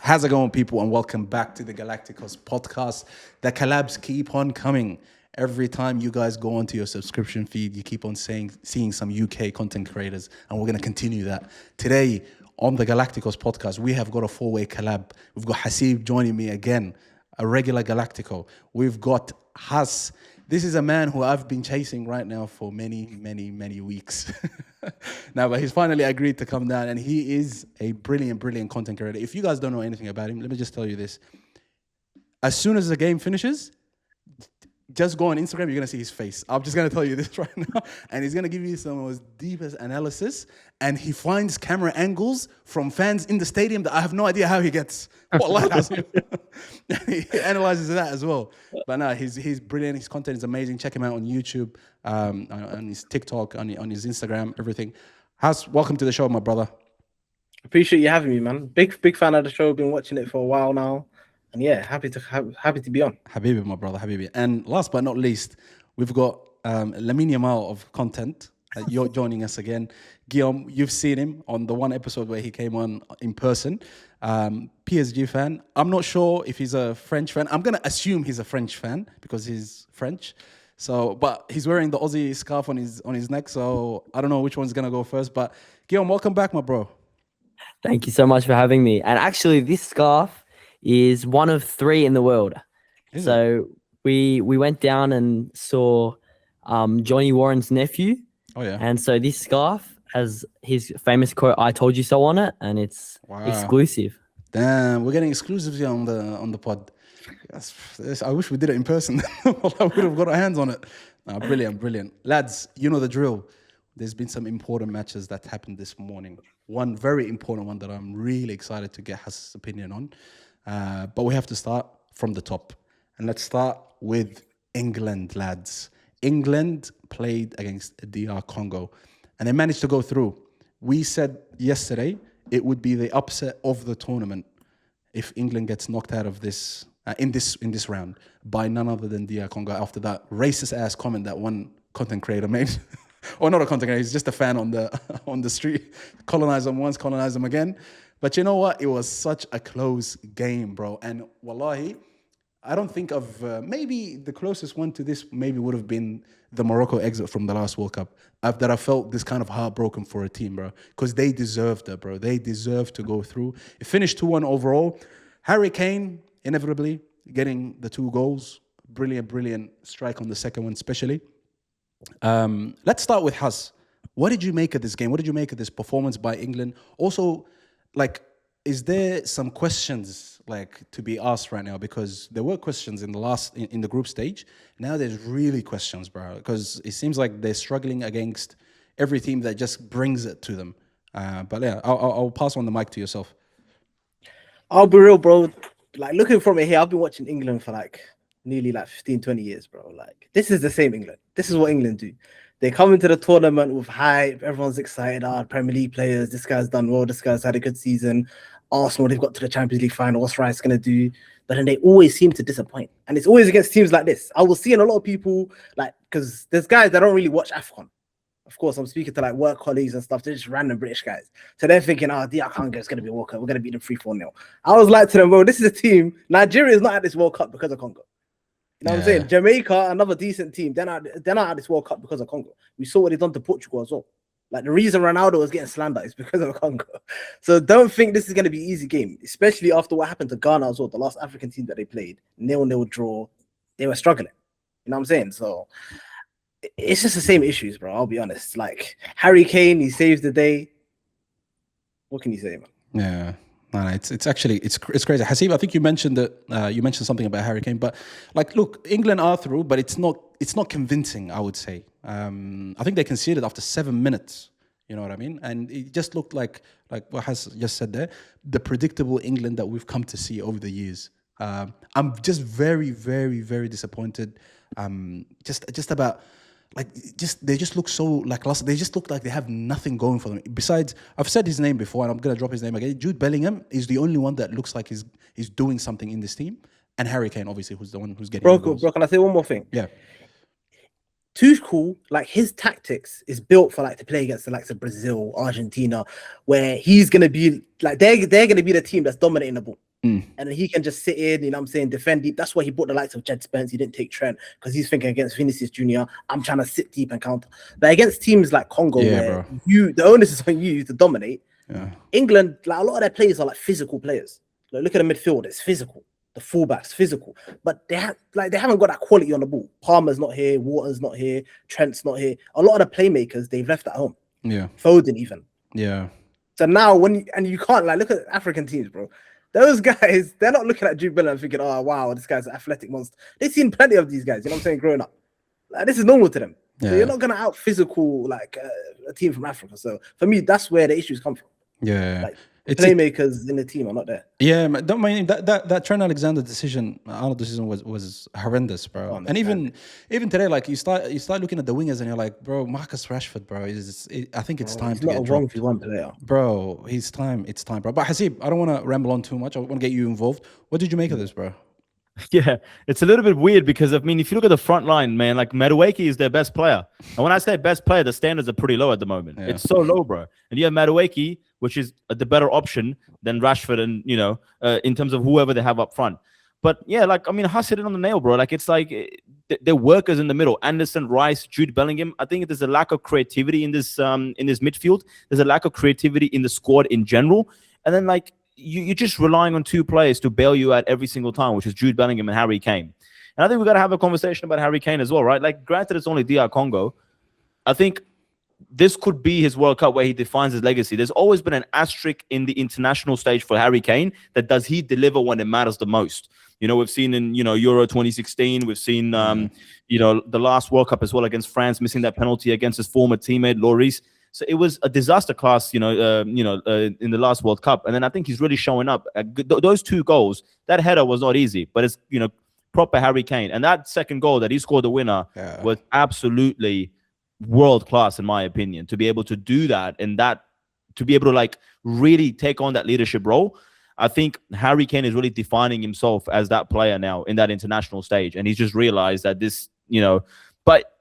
How's it going, people? And welcome back to the GalacticOz Podcast. The collabs keep on coming. Every time you guys go onto your subscription feed, you keep on seeing some UK content creators, and we're going to continue that. Today, on the GalacticOz Podcast, we have got a four-way collab. We've got Hasib joining me again, a regular Galactico. We've got Has. This is a man who I've been chasing right now for many weeks. Now, but he's finally agreed to come down, and he is a brilliant content creator. If you guys don't know anything about him, let me just tell you this. As soon as the game finishes, just go on Instagram, you're going to see his face. I'm just going to tell you this right now. And he's going to give you some of his deepest analysis. And he finds camera angles from fans in the stadium that I have no idea how he gets. He analyzes that as well. But no, he's brilliant. His content is amazing. Check him out on YouTube, on his TikTok, on his Instagram, everything. Has, welcome to the show, my brother. Appreciate you having me, man. Big fan of the show. Been watching it for a while now. And yeah, happy to be on. Habibi, my brother, Habibi. And last but not least, we've got Lamine Yamal of content. You're joining us again. Guillaume, you've seen him on the one episode where he came on in person. PSG fan. I'm not sure if he's a French fan. I'm going to assume he's a French fan because he's French. So, but he's wearing the Aussie scarf on his neck. So I don't know which one's going to go first. But Guillaume, welcome back, my bro. Thank you so much for having me. And actually, this scarf is one of 3 in the world. So we went down and saw Johnny Warren's nephew. Oh yeah. And so this scarf has his famous quote, "I told you so" on it, and it's exclusive. Damn, we're getting exclusives here on the pod. I wish we did it in person. I would have got our hands on it. Brilliant. Lads, you know the drill. There's been some important matches that happened this morning. One very important one that I'm really excited to get Hassan's opinion on. But we have to start from the top. And let's start with England, lads. England played against DR Congo, and they managed to go through. We said yesterday it would be the upset of the tournament if England gets knocked out of this in this round by none other than DR Congo after that racist-ass comment that one content creator made. Or not a content creator, he's just a fan on the street. Colonize them once, colonize them again. But you know what? It was such a close game, bro. And wallahi, I don't think of maybe the closest one to this maybe would have been the Morocco exit from the last World Cup. That I felt this kind of heartbroken for a team, bro. Because they deserved it, bro. They deserved to go through. It finished 2-1 overall. Harry Kane, inevitably, getting the 2 goals. Brilliant strike on the second one, especially. Let's start with Has. What did you make of this game? What did you make of this performance by England? Also, is there some questions to be asked right now? Because there were questions in the group stage. Now there's really questions, bro. Because it seems like they're struggling against every team that just brings it to them. But yeah, I'll pass on the mic to yourself. I'll be real, bro. Looking from it here, I've been watching England for nearly 15, 20 years, bro. This is the same England. This is what England do. They come into the tournament with hype. Everyone's excited. Premier League players. This guy's done well. This guy's had a good season. Arsenal, they've got to the Champions League final. What's Rice going to do? But then they always seem to disappoint. And it's always against teams like this. I was seeing a lot of people, because there's guys that don't really watch AFCON. Of course, I'm speaking to work colleagues and stuff. They're just random British guys. So they're thinking, DR Congo is going to be a World Cup. We're going to beat them 3-4-0. I was like to them, bro, this is a team. Nigeria is not at this World Cup because of Congo. You know what I'm saying? Jamaica, another decent team. They're not at this World Cup because of Congo. We saw what they've done to Portugal as well. The reason Ronaldo was getting slandered is because of Congo. So don't think this is going to be an easy game, especially after what happened to Ghana as well, the last African team that they played. 0-0 draw. They were struggling. You know what I'm saying? So it's just the same issues, bro. I'll be honest. Harry Kane, he saves the day. What can you say, man? Yeah. No, it's actually crazy. Hasib, I think you mentioned that you mentioned something about Harry Kane, but look, England are through, but it's not convincing, I would say. I think they conceded after 7 minutes. You know what I mean? And it just looked like what Has just said there, the predictable England that we've come to see over the years. I'm just very disappointed. Just about. They just look so lackluster. They just look like they have nothing going for them. Besides, I've said his name before, and I'm gonna drop his name again. Jude Bellingham is the only one that looks like he's doing something in this team, and Harry Kane, obviously, who's the one who's getting. Bro, can I say one more thing? Yeah. Tuchel, his tactics is built for to play against the likes of Brazil, Argentina, where he's gonna be they're gonna be the team that's dominating the ball. And then he can just sit in, you know what I'm saying, defend deep. That's why he brought the likes of Jed Spence. He didn't take Trent because he's thinking against Vinicius Jr., I'm trying to sit deep and counter. But against teams like Congo, where the onus is on you to dominate, England, like a lot of their players are like physical players. Like, look at the midfield, it's physical. The fullbacks, physical. But they haven't got that quality on the ball. Palmer's not here, Water's not here, Trent's not here. A lot of the playmakers, they've left at home. Yeah. Foden even. Yeah. So now you can't, like, look at African teams, bro. Those guys, they're not looking at Jude Bellingham thinking, oh, wow, this guy's an athletic monster. They've seen plenty of these guys, you know what I'm saying, growing up. Like, this is normal to them. Yeah. So you're not going to out-physical, like, a team from Africa. So for me, that's where the issues come from. Yeah. Like, playmakers in the team are not there. Yeah, don't mind that Trent Alexander decision. Arnold decision was horrendous, bro. And even today, like you start looking at the wingers and you're like, bro, Marcus Rashford, bro. I think it's time to get dropped. Bro, it's time, bro. But Hasib, I don't want to ramble on too much. I want to get you involved. What did you make of this, bro? Yeah, it's a little bit weird because, I mean, if you look at the front line, man, like Madueke is their best player. And when I say best player, the standards are pretty low at the moment. Yeah. It's so low, bro. And you have Madueke, which is the better option than Rashford and, you know, in terms of whoever they have up front. But yeah, like, I mean, Huss hit it on the nail, bro. Like, it's like they're workers in the middle. Anderson, Rice, Jude Bellingham. I think there's a lack of creativity in this midfield. There's a lack of creativity in the squad in general. And then, like, you're just relying on two players to bail you out every single time, which is Jude Bellingham and Harry Kane. And I think we've got to have a conversation about Harry Kane as well, right? Like, granted, it's only DR Congo. I think this could be his World Cup where he defines his legacy. There's always been an asterisk in the international stage for Harry Kane that does he deliver when it matters the most. You know, we've seen in, you know, Euro 2016, we've seen, you know, the last World Cup as well against France, missing that penalty against his former teammate, Lloris. So it was a disaster class, in the last World Cup. And then I think he's really showing up. Those two goals, that header was not easy, but it's, you know, proper Harry Kane. And that second goal that he scored the winner was absolutely world class, in my opinion, to be able to do that and that to be able to like really take on that leadership role. I think Harry Kane is really defining himself as that player now in that international stage. And he's just realized that this, you know, but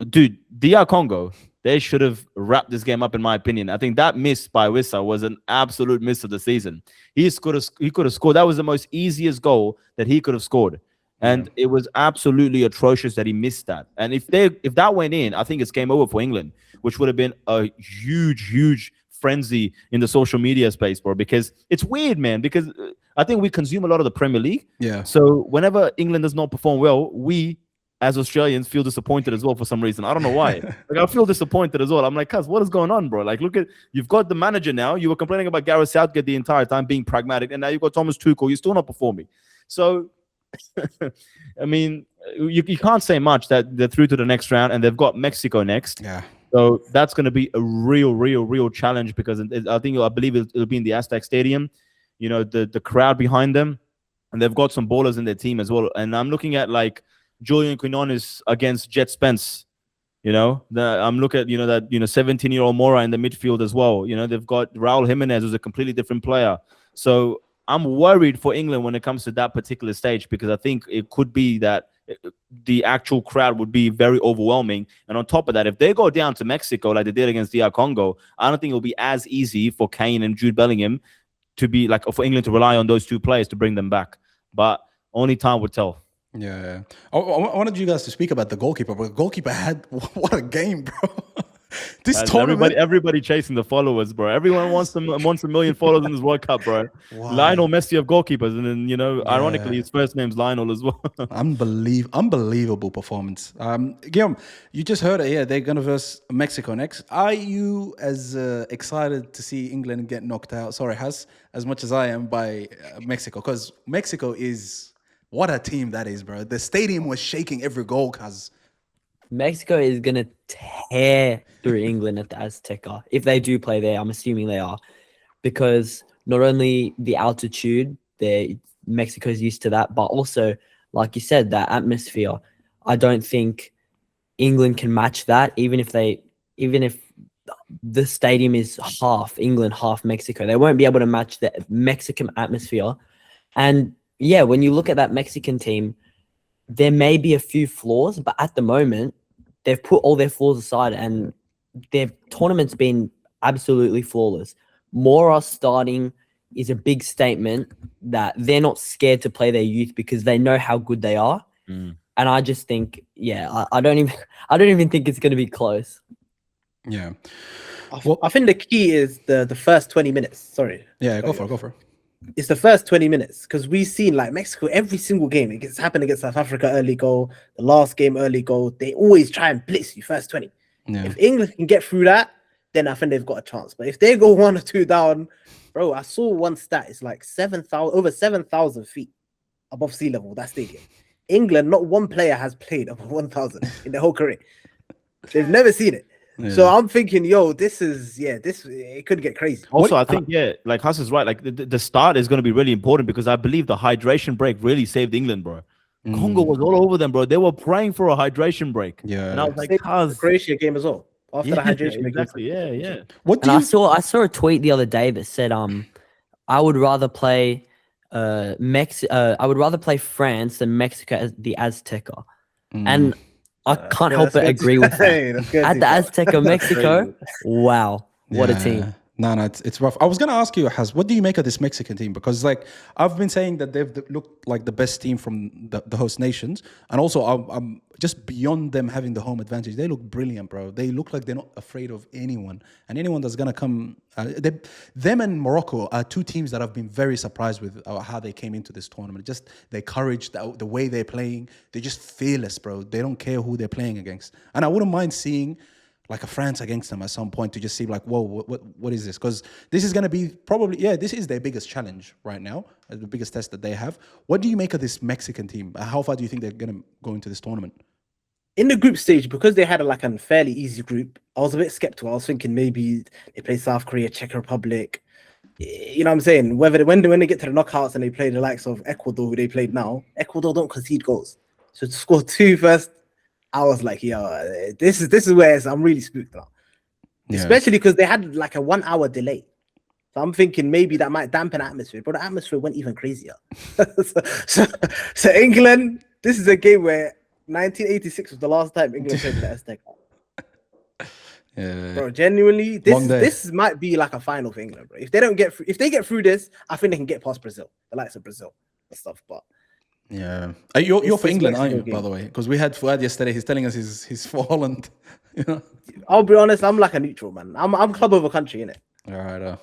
dude, DR Congo, they should have wrapped this game up, in my opinion. I think that miss by Wissa was an absolute miss of the season. He could have scored. That was the most easiest goal that he could have scored. And it was absolutely atrocious that he missed that. And if that went in, I think it's game over for England, which would have been a huge, huge frenzy in the social media space, bro. Because it's weird, man, because I think we consume a lot of the Premier League. Yeah. So whenever England does not perform well, we as Australians feel disappointed as well for some reason. I don't know why. Like, I feel disappointed as well. I'm like, cuz, what is going on, bro? Like, look at, you've got the manager now. You were complaining about Gareth Southgate the entire time being pragmatic, and now you've got Thomas Tuchel. You're still not performing. So, I mean, you can't say much that they're through to the next round, and they've got Mexico next. Yeah. So that's going to be a real challenge, because I believe it'll be in the Aztec Stadium. You know, the crowd behind them, and they've got some ballers in their team as well. And I'm looking at like Julian Quinones against Jet Spence. You know, I'm looking at, 17-year-old Mora in the midfield as well. You know, they've got Raul Jimenez, who's a completely different player. So I'm worried for England when it comes to that particular stage, because I think it could be that the actual crowd would be very overwhelming. And on top of that, if they go down to Mexico like they did against DR Congo, I don't think it'll be as easy for Kane and Jude Bellingham to be like, for England to rely on those two players to bring them back. But only time would tell. Yeah. I wanted you guys to speak about the goalkeeper, but the goalkeeper had, what a game, bro. This tournament, everybody chasing the followers, bro. Everyone wants a million followers in this World Cup, bro. Wow. Lionel Messi of goalkeepers, and then ironically, his first name's Lionel as well. Unbelievable performance. Guillaume, you just heard it here. They're gonna verse Mexico next. Are you as excited to see England get knocked out? Sorry, Has, as much as I am by Mexico, because Mexico is, what a team that is, bro. The stadium was shaking every goal, cuz. Mexico is going to tear through England at the Azteca. If they do play there, I'm assuming they are. Because not only the altitude, Mexico's used to that, but also, like you said, that atmosphere. I don't think England can match that, even if the stadium is half England, half Mexico. They won't be able to match the Mexican atmosphere. And yeah, when you look at that Mexican team, there may be a few flaws, but at the moment, they've put all their flaws aside and their tournament's been absolutely flawless. Mora starting is a big statement that they're not scared to play their youth because they know how good they are. Mm. And I just think, I don't even think it's going to be close. Yeah. I think the key is the first 20 minutes. Sorry. Yeah, go for it. It's the first 20 minutes because we've seen like Mexico every single game. It gets happened against South Africa, early goal. The last game, early goal. They always try and blitz you first 20. Yeah. If England can get through that, then I think they've got a chance. But if they go 1 or 2 down, bro, I saw one stat. It's like over 7,000 feet above sea level. That stadium. England, not one player has played above 1,000 in their whole career. They've never seen it. Yeah. So I'm thinking, it could get crazy. Also, I think, like Huss is right. Like the start is going to be really important because I believe the hydration break really saved England, bro. Congo was all over them, bro. They were praying for a hydration break. Yeah. And I was like, the Croatia game as well. After the hydration break. Exactly. Yeah. I saw a tweet the other day that said, I would rather play I would rather play France than Mexico as the Azteca. And I can't help but agree with that. At the Azteca, Mexico, wow, what a team. No, it's rough. I was going to ask you, Haz, what do you make of this Mexican team? Because, like, I've been saying that they've looked like the best team from the host nations. And also, I'm just beyond them having the home advantage. They look brilliant, bro. They look like they're not afraid of anyone. And anyone that's going to come... them and Morocco are two teams that I've been very surprised with how they came into this tournament. Just their courage, the way they're playing. They're just fearless, bro. They don't care who they're playing against. And I wouldn't mind seeing... like a France against them at some point to just see like, whoa, what is this? Because this is going to be probably, this is their biggest challenge right now, the biggest test that they have. What do you make of this Mexican team? How far do you think they're going to go into this tournament? In the group stage, because they had a fairly easy group, I was a bit skeptical. I was thinking maybe they play South Korea, Czech Republic. You know what I'm saying? When they get to the knockouts and they play the likes of Ecuador, who they played now, Ecuador don't concede goals. So to score 2 first, I was like, this is where I'm really spooked now. Yeah. Especially because they had like a 1 hour delay. So I'm thinking maybe that might dampen the atmosphere, but the atmosphere went even crazier. so England, this is a game where 1986 was the last time England played the Azteca. Yeah. Bro, genuinely, this might be like a final for England, bro. If they get through this, I think they can get past Brazil, the likes of Brazil and stuff, but yeah, you're for England, aren't you? By the way, because we had Fuad yesterday. He's telling us he's for Holland. You know, I'll be honest. I'm like a neutral man. I'm club over country, innit? All right. Okay.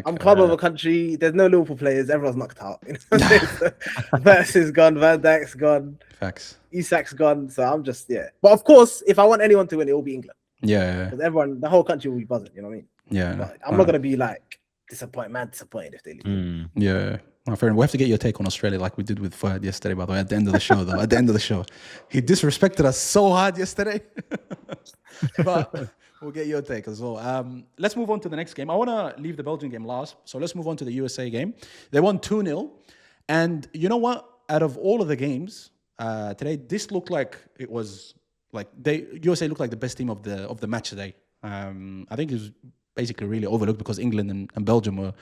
I'm club over country. There's no Liverpool players. Everyone's knocked out. You know? Versus gone. Van Dijk's gone. Facts. Isak's gone. So I'm just But of course, if I want anyone to win, it will be England. Yeah. Because the whole country will be buzzing. You know what I mean? Yeah. But I'm not gonna be like disappointed if they lose. Yeah. My friend, we have to get your take on Australia like we did with Fuad yesterday, by the way, at the end of the show, though. At the end of the show. He disrespected us so hard yesterday. But we'll get your take as well. Let's move on to the next game. I want to leave the Belgian game last, so let's move on to the USA game. They won 2-0. And you know what? Out of all of the games today, this looked like it was like USA looked like the best team of the match today. I think it was basically really overlooked because England and Belgium were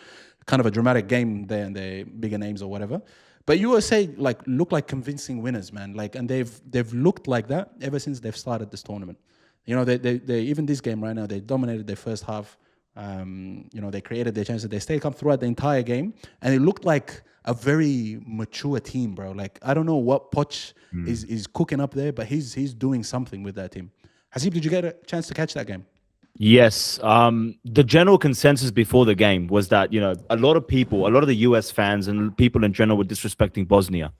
kind of a dramatic game there and the bigger names or whatever. But USA look like convincing winners, man. And they've looked like that ever since they've started this tournament. You know, they even this game right now, they dominated their first half. You know, they created their chances. They stayed calm throughout the entire game, and it looked like a very mature team, bro. Like, I don't know what Poch is cooking up there, but he's doing something with that team. Hasib, did you get a chance to catch that game? Yes. The general consensus before the game was that, you know, a lot of the US fans and people in general were disrespecting Bosnia.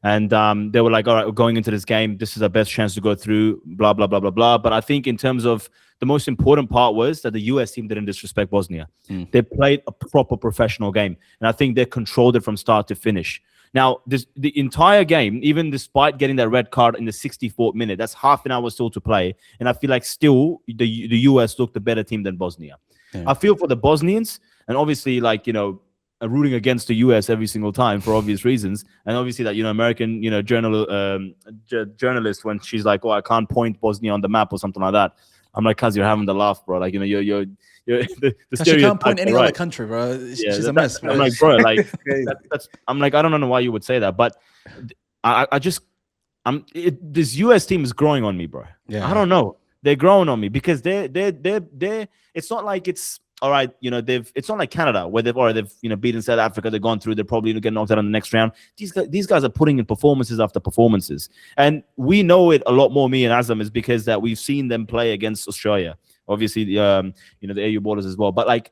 And they were like, all right, we're going into this game. This is our best chance to go through, blah, blah, blah, blah, blah. But I think in terms of the most important part was that the US team didn't disrespect Bosnia. They played a proper professional game. And I think they controlled it from start to finish. Now, the entire game, even despite getting that red card in the 64th minute, that's half an hour still to play. And I feel like still the US looked a better team than Bosnia. Yeah. I feel for the Bosnians, and obviously, like, you know, rooting against the US every single time for obvious reasons. And obviously that, you know, American, you know, journalist, when she's like, oh, I can't point Bosnia on the map or something like that. I'm like, cuz you're having the laugh, bro. Like, you know, you're the she can't point any other country, bro. She's a mess, bro. I'm like, bro, like, I'm like, I don't know why you would say that, but this US team is growing on me, bro. Yeah. I don't know. They're growing on me because they're it's not like it's all right, it's not like Canada where they've beaten South Africa, they've gone through, they're probably going to get knocked out in the next round. These guys are putting in performances after performances, and we know it a lot more. Me and Azam is because that we've seen them play against Australia, obviously, the AU borders as well. But like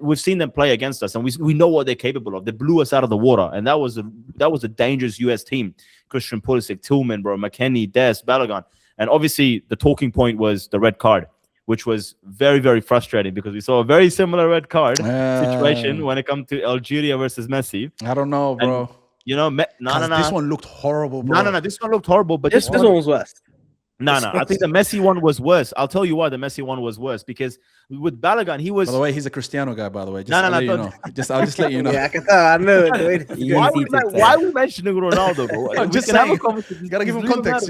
we've seen them play against us, and we know what they're capable of. They blew us out of the water, and that was a dangerous US team. Christian Pulisic, Tillman, bro, McKennie, Dest, Balogun, and obviously the talking point was the red card, which was very, very frustrating because we saw a very similar red card situation when it comes to Algeria versus Messi. I don't know, bro. And, This one looked horrible, bro. No. This one looked horrible, but this one was worse. No. I think the Messi one was worse. I'll tell you why the Messi one was worse, because with Balogun, he was. By the way, he's a Cristiano guy. By the way, No. I'll just let you know. Yeah, I can tell. I know. Why are we mentioning Ronaldo, bro? I'm just saying. You gotta give him context,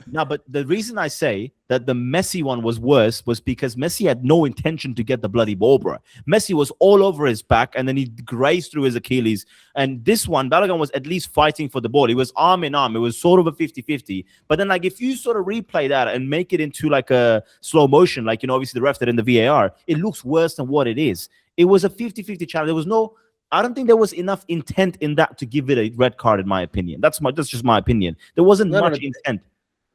No, but the reason I say that the Messi one was worse was because Messi had no intention to get the bloody ball, bro. Messi was all over his back, and then he grazed through his Achilles. And this one, Balogun was at least fighting for the ball. He was arm in arm. It was sort of a 50-50. But then, like, if you sort of replay that and make it into like a slow motion, like, obviously the ref did in the VAR, it looks worse than what it is. It was a 50-50 challenge. There was I don't think there was enough intent in that to give it a red card, in my opinion. That's just my opinion. There wasn't much intent.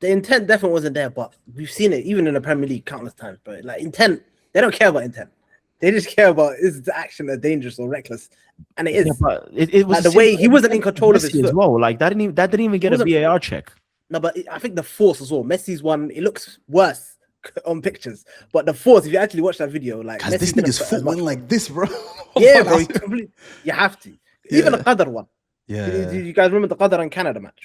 The intent definitely wasn't there, but we've seen it even in the Premier League countless times, bro. Like, intent, they don't care about intent. They just care about, is the action dangerous or reckless? And it is. Yeah, but it was like the way he wasn't in control of his foot as well. Like that didn't even get a VAR check. No, but I think the force as well. Messi's one, it looks worse on pictures, but the force, if you actually watch that video, like, because this nigga's foot went like this, bro. Yeah, bro. You have to. Even the Qadar one. Yeah. Do you guys remember the Qadar and Canada match?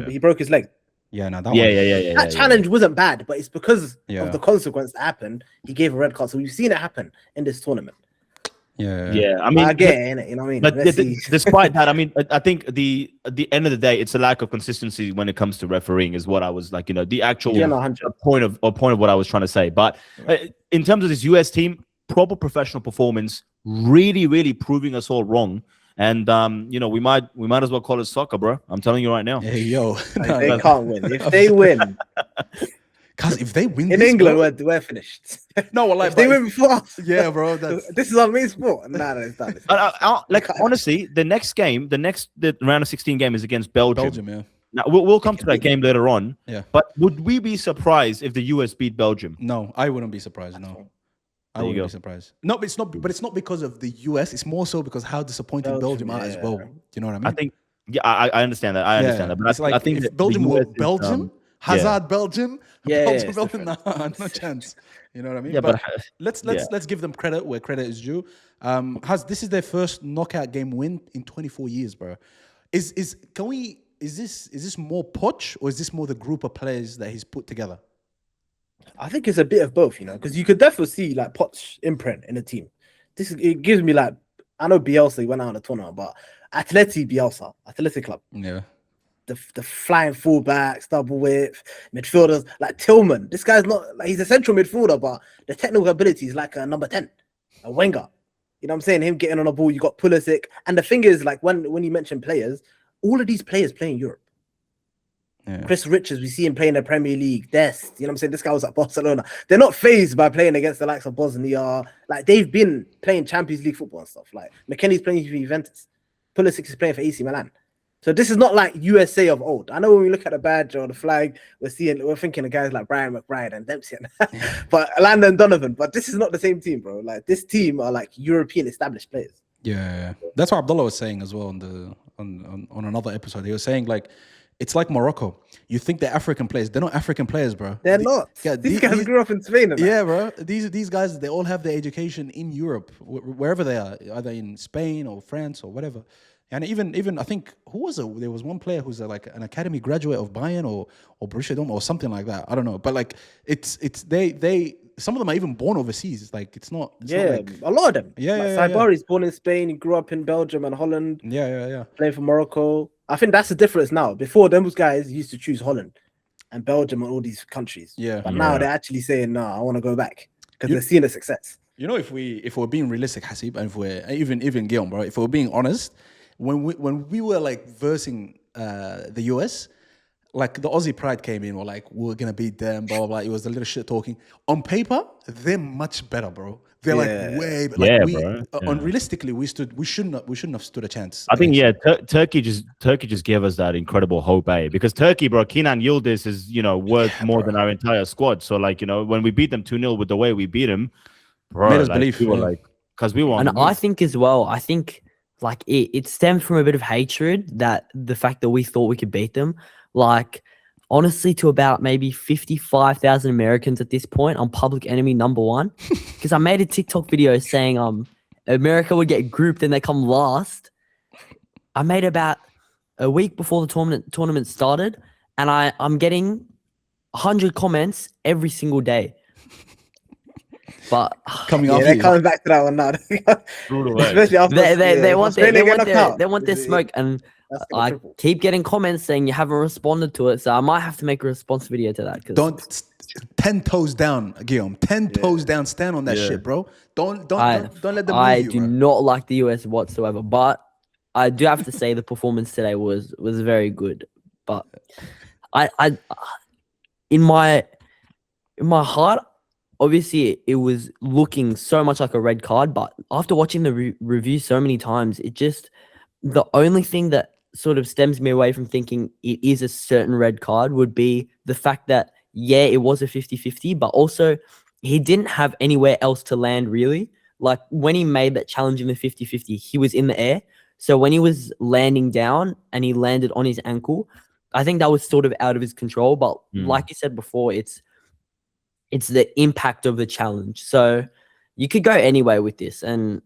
He broke his leg. Yeah, no, that challenge wasn't bad, but it's because of the consequence that happened. He gave a red card, so we've seen it happen in this tournament. Yeah. I mean, I get it, you know what I mean. But despite that, I mean, I think at the end of the day, it's a lack of consistency when it comes to refereeing, is what I was like, the actual point of what I was trying to say. But in terms of this US team, proper professional performance, really, really proving us all wrong. And we might as well call it soccer, bro. I'm telling you right now. Hey, yo, they can't win. If they win, because if they win in England, we're finished. No, well, like, if they win before us, yeah, bro. This is our main sport. No, it's done. Honestly, the round of 16 game is against Belgium. Belgium, yeah. Now we'll come to that game later on. Yeah. But would we be surprised if the US beat Belgium? No, I wouldn't be surprised. No. I wouldn't be surprised. No, but it's not. But it's not because of the US. It's more so because how disappointed Belgium are as well. Do you know what I mean? I think. Yeah, I understand that. I understand that. But it's like, I think if Belgium were Belgium, Hazard Belgium, Belgium, no chance. You know what I mean? Yeah, but let's give them credit where credit is due. This is their first knockout game win in 24 years, bro. Is this more Poch, or is this more the group of players that he's put together? I think it's a bit of both, because you could definitely see like Poch's imprint in the team. It gives me like, I know Bielsa, he went out on the tournament, but Athletic Club. Yeah. The flying fullbacks, double width, midfielders, like Tillman. This guy's not, like, he's a central midfielder, but the technical ability is like a number 10, a Wenger. You know what I'm saying? Him getting on the ball, you got Pulisic. And the thing is, like, when you mention players, all of these players play in Europe. Yeah. Chris Richards, we see him playing in the Premier League. Dest, you know what I'm saying? This guy was at Barcelona. They're not phased by playing against the likes of Bosnia. Like, they've been playing Champions League football and stuff. Like, McKennie's playing for Juventus. Pulisic is playing for AC Milan. So this is not like USA of old. I know when we look at the badge or the flag, we're thinking of guys like Brian McBride and Dempsey, but Landon Donovan. But this is not the same team, bro. Like, this team are like European established players. Yeah, that's what Abdullah was saying as well on another episode. He was saying, like, it's like Morocco. You think they're African players. They're not African players, bro. They're not. Yeah, these guys grew up in Spain. Yeah, bro. These guys, they all have their education in Europe, wherever they are, either in Spain or France or whatever. And even I think, who was it? There was one player who's like an academy graduate of Bayern or Borussia Dortmund or something like that. I don't know. But like, it's they some of them are even born overseas. It's like, it's not like, a lot of them. Yeah, Saibari's born in Spain. He grew up in Belgium and Holland. Yeah. Playing for Morocco. I think that's the difference now. Before, those guys used to choose Holland and Belgium and all these countries. Yeah. But now they're actually saying, no, I want to go back because they're seeing the success. You know, if we're being realistic, Hasib, and if we're even Guillaume, bro, if we're being honest, when we were like versing the US, like the Aussie pride came in, we're like, we're gonna beat them, blah blah blah. It was a little shit talking. On paper, they're much better, bro. They're like way, like Yeah, we, bro. on realistically, we shouldn't have stood a chance. I think against Turkey just gave us that incredible hope, because Turkey, bro, Kenan Yildiz is worth more than our entire squad. So like when we beat them 2-0 with the way we beat them, bro, made us like, believe. we were like, because we won. And I think as well, like it stemmed from a bit of hatred, that the fact that we thought we could beat them. Like honestly, to about maybe 55,000 Americans at this point, I'm public enemy number one, because I made a TikTok video saying America would get grouped and they come last. I made about a week before the tournament started, and I'm getting 100 comments every single day. But they're coming back to that one now. Especially after they want their smoke, and I keep getting comments saying you haven't responded to it, so I might have to make a response video to that. Don't 10 toes down, Guillaume. 10 toes down. Stand on that shit, bro. Don't let them move I you, do bro. not like the US whatsoever, but I do have to say the performance today was very good. But I in my heart, obviously it was looking so much like a red card, but after watching the review so many times, the only thing that sort of stems me away from thinking it is a certain red card would be the fact that, yeah, it was a 50-50, but also he didn't have anywhere else to land, really. Like when he made that challenge in the 50-50, he was in the air. So when he was landing down and he landed on his ankle, I think that was sort of out of his control. But like you said before, it's the impact of the challenge. So you could go anywhere with this. And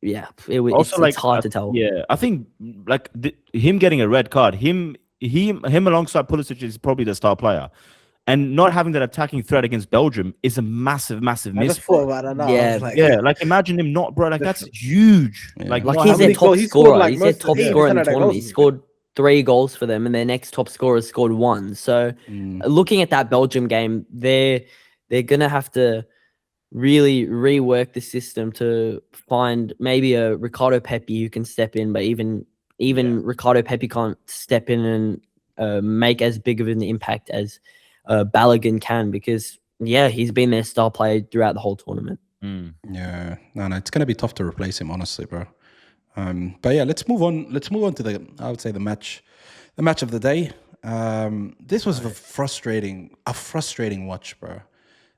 yeah, it's hard to tell. Yeah, I think like him getting a red card, him alongside Pulisic is probably the star player. And not having that attacking threat against Belgium is a massive miss. I just thought about that now. Like imagine him not, bro. Like that's huge. Yeah. Like he's their top scorer. He's their top scorer in the tournament. Goals. He scored 3 goals for them, and their next top scorer scored 1. So looking at that Belgium game, they're gonna have to really rework the system to find maybe a Ricardo Pepi who can step in, but even Ricardo Pepi can't step in and make as big of an impact as Balogun can, because he's been their star player throughout the whole tournament. Yeah, no, it's gonna be tough to replace him, honestly, bro. But yeah, let's move on to the match of the day. This was a frustrating watch, bro.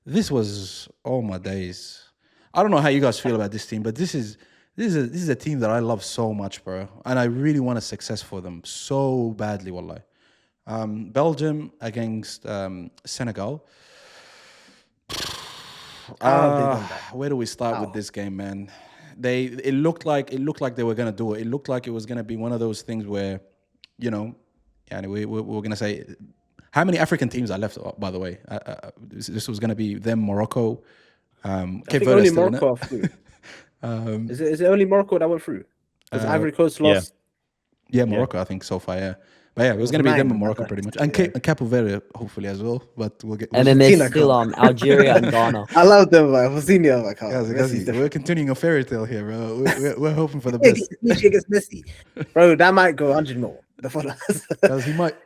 This was, oh my days. I don't know how you guys feel about this team, but this is a team that I love so much, bro, and I really want a success for them so badly, wallahi. Belgium against Senegal. Where do we start with this game, man? It looked like they were gonna do it. It looked like it was gonna be one of those things where, and we were gonna say, how many African teams are left? By the way, this was gonna be them, Morocco, Cape Verde. Only Morocco are through. Is it only Morocco that went through? Because Ivory Coast lost. Yeah, Morocco, I think so far. Yeah. But yeah, it was going to be them and Morocco pretty much. And Cape Verde, hopefully, as well. But we'll get... And then there's still Algeria and Ghana. I love them, man. We're continuing a fairy tale here, bro. We're hoping for the best. Against Messi. Bro, that might go 100 more.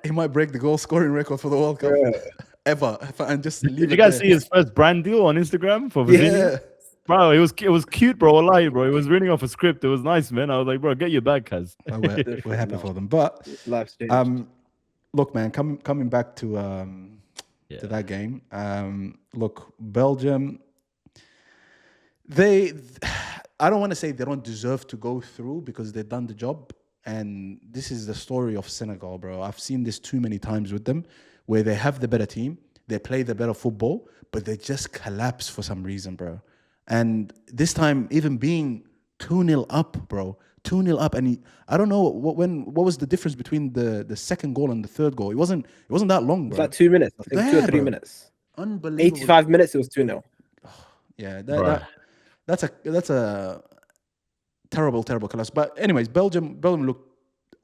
He might break the goal scoring record for the World Cup ever. And just leave Did you guys see his first brand deal on Instagram for Virginia? Yeah. Bro, it was cute, bro. Wallahi, bro. It was reading off a script. It was nice, man. I was like, bro, get your bag, cuz. We're happy for them. But look, man, coming back to that game. Look, Belgium. I don't want to say they don't deserve to go through because they've done the job. And this is the story of Senegal, bro. I've seen this too many times with them, where they have the better team, they play the better football, but they just collapse for some reason, bro. And this time, even being 2-0 up, bro, 2-0 up, and I don't know what was the difference between the second goal and the third goal. It wasn't that long, bro. It was like 2 minutes, I think, 2 or 3 minutes. Unbelievable. 85 minutes, it was 2-0. Yeah, that's a terrible collapse. But anyways, Belgium looked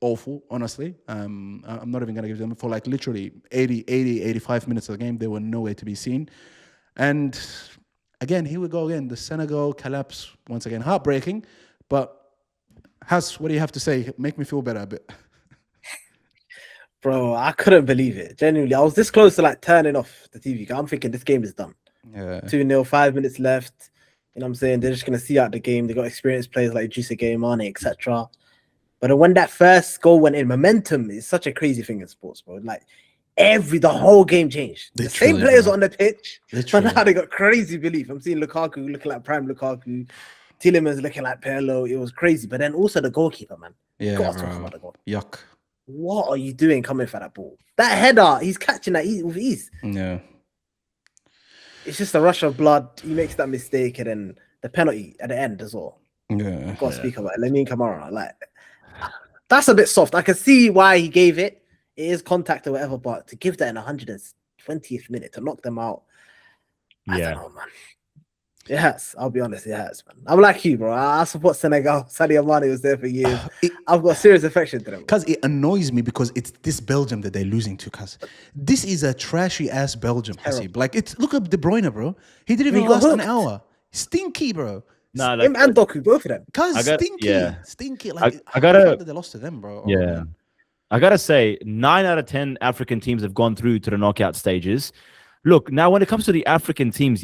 awful, honestly. I'm not even gonna give them, for like literally 85 minutes of the game, they were nowhere to be seen. And again, here we go again. The Senegal collapse once again. Heartbreaking. But Has, what do you have to say? Make me feel better a bit. Bro, I couldn't believe it. Genuinely, I was this close to like turning off the TV. I'm thinking this game is done. Yeah. 2-0, 5 minutes left. You know what I'm saying? They're just gonna see out the game. They got experienced players like Juicy Game on it, etc. But then when that first goal went in, momentum is such a crazy thing in sports, bro. Like the whole game changed. The same players on the pitch, but now they got crazy belief. I'm seeing Lukaku looking like prime Lukaku, Tielemans looking like Pirlo. It was crazy. But then also the goalkeeper, man. Yeah, Got to talk about the goal. Yuck. What are you doing coming for that ball? That header, he's catching that with ease. Yeah. It's just a rush of blood. He makes that mistake, and then the penalty at the end as well. Yeah. Got to speak about it. Lamine Camara, like that's a bit soft. I can see why he gave it. It is contact or whatever, but to give that in 120th minute to knock them out, I don't know, man. It hurts. I'll be honest, it hurts, man. I'm like you, bro. I support Senegal. Sadio Mane was there for years. I've got serious affection to them. Because it annoys me because it's this Belgium that they're losing to. Because this is a trashy ass Belgium, Hasib. Like look up De Bruyne, bro. He didn't even last an hour. Stinky, bro. Nah, him and Doku, both of them. Cause stinky. Like I gotta. They lost to them, bro. Oh, yeah. Man. I gotta say, 9 out of 10 African teams have gone through to the knockout stages. Look, now when it comes to the African teams,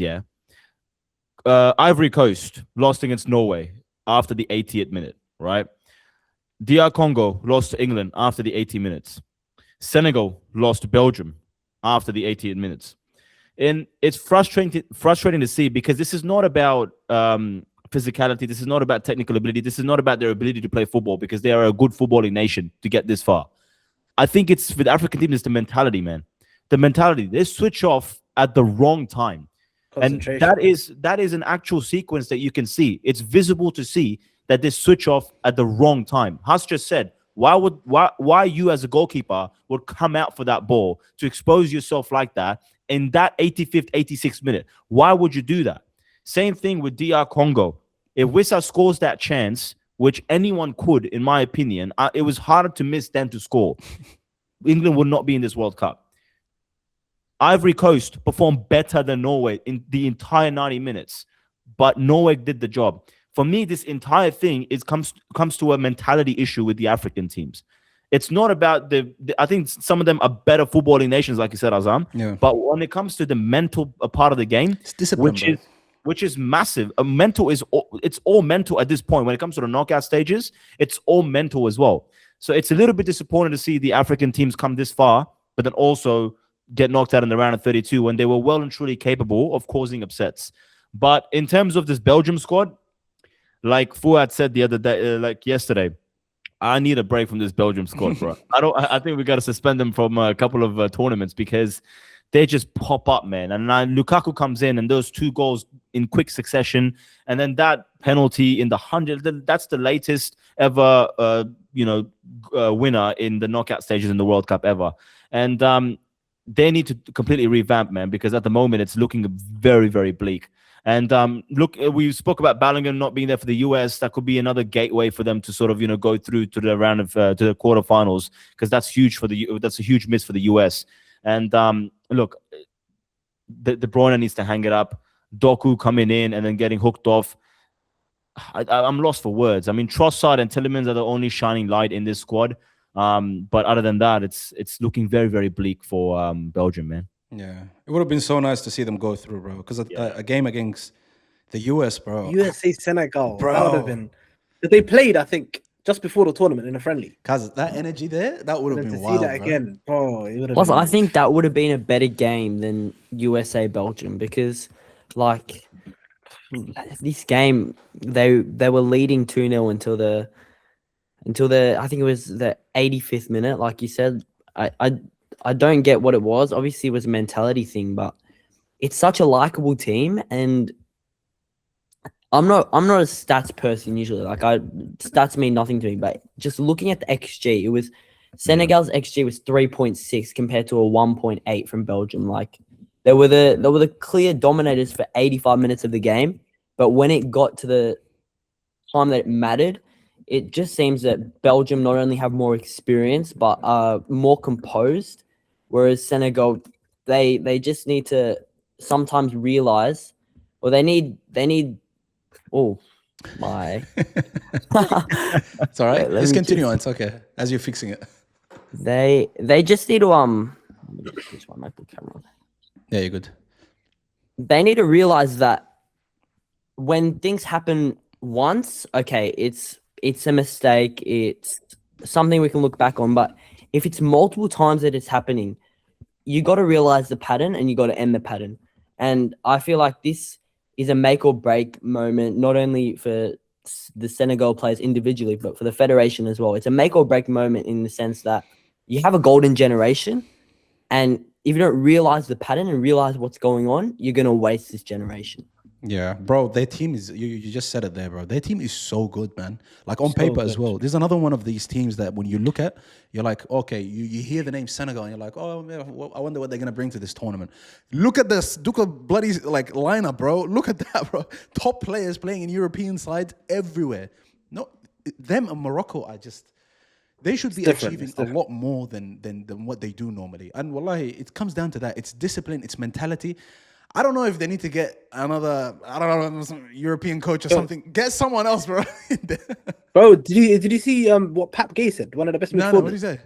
Ivory Coast lost against Norway after the 80th minute, right? DR Congo lost to England after the 80 minutes. Senegal lost to Belgium after the 80th minutes. And it's frustrating to see because this is not about physicality. This is not about technical ability. This is not about their ability to play football because they are a good footballing nation to get this far. I think it's for the African team, it's the mentality, man. The mentality. They switch off at the wrong time. And that is an actual sequence that you can see. It's visible to see that they switch off at the wrong time. Has just said, why you as a goalkeeper would come out for that ball to expose yourself like that in that 85th, 86th minute? Why would you do that? Same thing with DR Congo. If Wissa scores that chance, which anyone could, in my opinion, it was harder to miss than to score. England would not be in this World Cup. Ivory Coast performed better than Norway in the entire 90 minutes, but Norway did the job. For me, this entire thing comes to a mentality issue with the African teams. It's not about I think some of them are better footballing nations, like you said, Azam. Yeah. But when it comes to the mental part of the game, it's discipline, which is massive. It's all mental at this point. When it comes to the knockout stages, it's all mental as well. So it's a little bit disappointing to see the African teams come this far, but then also get knocked out in the round of 32 when they were well and truly capable of causing upsets. But in terms of this Belgium squad, like Fuad said the other day, like yesterday, I need a break from this Belgium squad, bro. I think we got to suspend them from a couple of tournaments because they just pop up, man. And Lukaku comes in and those 2 goals in quick succession, and then that penalty in the 100. That's the latest ever, winner in the knockout stages in the World Cup ever. And they need to completely revamp, man, because at the moment it's looking very, very bleak. And look, we spoke about Balogun not being there for the US. That could be another gateway for them to sort of, go through to the round of to the quarterfinals, because that's huge that's a huge miss for the US. And look, De Bruyne needs to hang it up. Doku coming in and then getting hooked off. I'm lost for words. I mean, Trossard and Tielemans are the only shining light in this squad. But other than that, it's looking very, very bleak for Belgium, man. Yeah, it would have been so nice to see them go through, bro. Because a game against the US, bro. USA Senegal, bro. That would have been. They played, I think, just before the tournament in a friendly. Cause that energy there, that would have been wild. To see that again, bro. Plus, I think that would have been a better game than USA Belgium because, like, this game they were leading 2-0 until the I think it was the 85th minute, like you said. I don't get what it was. Obviously, it was a mentality thing, but it's such a likable team, and I'm not a stats person usually. Like stats mean nothing to me, but just looking at the XG, it was Senegal's XG was 3.6 compared to a 1.8 from Belgium. Like they were the clear dominators for 85 minutes of the game, but when it got to the time that it mattered, it just seems that Belgium not only have more experience but are more composed, whereas Senegal they just need to sometimes realize, or they need. Oh my! It's all right. Let's continue on. It's okay. As you're fixing it. They just need to let me just switch my MacBook camera on. Yeah, you're good. They need to realize that when things happen once, okay, it's a mistake, it's something we can look back on. But if it's multiple times that it's happening, you got to realize the pattern and you got to end the pattern. And I feel like this is a make or break moment, not only for the Senegal players individually, but for the federation as well. It's a make or break moment in the sense that you have a golden generation, and if you don't realize the pattern and realize what's going on, you're going to waste this generation. Yeah, bro, their team is, you just said it there, bro. Their team is so good, man. Like on So paper as good. well. There's another one of these teams that when you look at, you're like, okay, you hear the name Senegal and you're like, oh, man, I wonder what they're going to bring to this tournament. Look at this, look at bloody like lineup, bro. Look at that, bro. Top players playing in European sides everywhere. No, them and Morocco are just, they should be achieving a lot more than what they do normally. And wallahi, it comes down to that. It's discipline, it's mentality. I don't know if they need to get another, I don't know, some European coach or something. Get someone else, bro. Bro, did you see what Pap Gay said? One of the best No, midfielders. what did he say?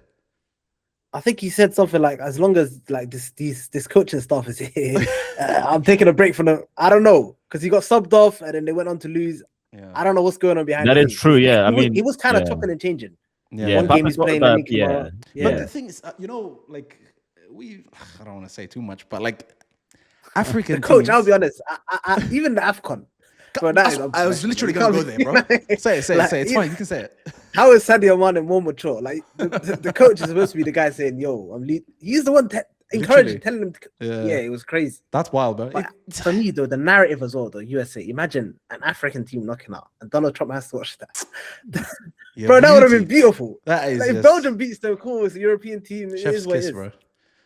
I think he said something like, as long as like this coaching staff is here, I'm taking a break from the. I don't know, because he got subbed off and then they went on to lose. Yeah. I don't know what's going on behind. That the is scenes. true, yeah. He was kind of chopping and changing. Yeah. One game he's playing, the next yeah. But the thing is, you know, like I don't want to say too much, but like African Coach, teams, I'll be honest. I even the AFCON. Bro, I was literally gonna go there, bro. Say it. It's fine. You can say it. How is Sadio Mane more mature? Like the coach is supposed to be the guy saying, "Yo, he's the one encouraging, telling him." Yeah, it was crazy. That's wild, bro. But for me, though, the narrative as well, though, USA. Imagine an African team knocking out, and Donald Trump has to watch that. Bro, that would have been beautiful. That is. Like, if Belgium beats them, cool. It's a European team. It Chef's is what kiss, it is. bro.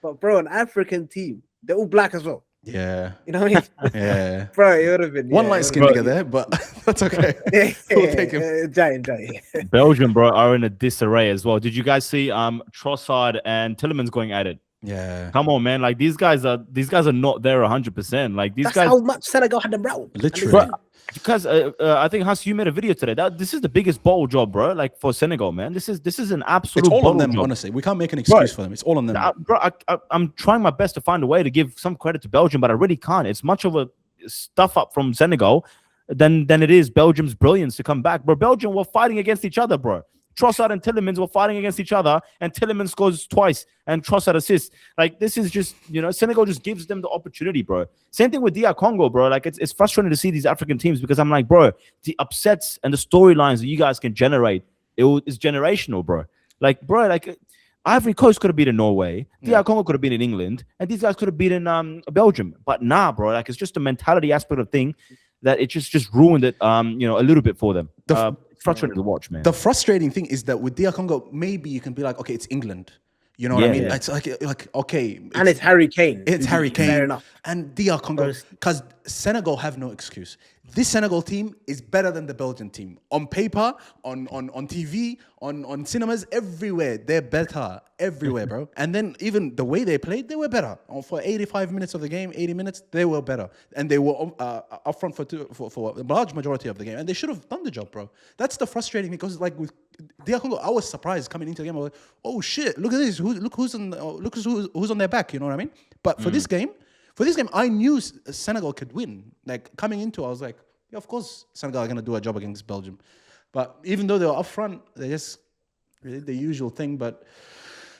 But bro, an African team, they're all black as well. Yeah. You know what I mean? Yeah. Bro, it would have been One light skin nigga there, but that's okay. We'll take him. Giant. Belgium, bro, are in a disarray as well. Did you guys see Trossard and Tielemans going at it? Yeah. Come on, man. Like these guys are not there 100%. Like these That's guys. how much Senegal had them round. Literally. Because I think Has, you made a video today. This is the biggest bottle job, bro. Like for Senegal, man. This is an absolute. It's all on bottle them, job. honestly. We can't make an excuse for them. It's all on them. I'm trying my best to find a way to give some credit to Belgium, but I really can't. It's much of a stuff up from Senegal than it is Belgium's brilliance to come back, bro. Belgium were fighting against each other, bro. Trossard and Tielemans were fighting against each other, and Tielemans scores twice, and Trossard assists. Like, this is just, Senegal just gives them the opportunity, bro. Same thing with DR Congo, bro. Like, it's frustrating to see these African teams because I'm like, bro, the upsets and the storylines that you guys can generate, it's generational, bro. Like, bro, Ivory Coast could have beaten Norway, DR Congo could have been in England, and these guys could have beaten Belgium. But nah, bro, like, it's just a mentality aspect of thing that it just ruined it, a little bit for them. Frustrating to watch, man. The frustrating thing is that with DR Congo, maybe you can be like, okay, it's England. You know what I mean? Yeah. It's like okay. And it's Harry Kane. It's Harry Kane. Fair enough. And DR Congo, because Senegal have no excuse. This Senegal team is better than the Belgian team. On paper, on TV, on cinemas, everywhere. They're better. Everywhere, bro. And then even the way they played, they were better. For 85 minutes of the game, 80 minutes, they were better. And they were up front for a large majority of the game. And they should have done the job, bro. That's the frustrating thing, because like with DR Congo, I was surprised coming into the game. I was like, oh shit, look at this. Look who's on their back, you know what I mean? But for this game, I knew Senegal could win. Like coming into, I was like, yeah, of course Senegal are gonna do a job against Belgium. But even though they were up front, they just did the usual thing. But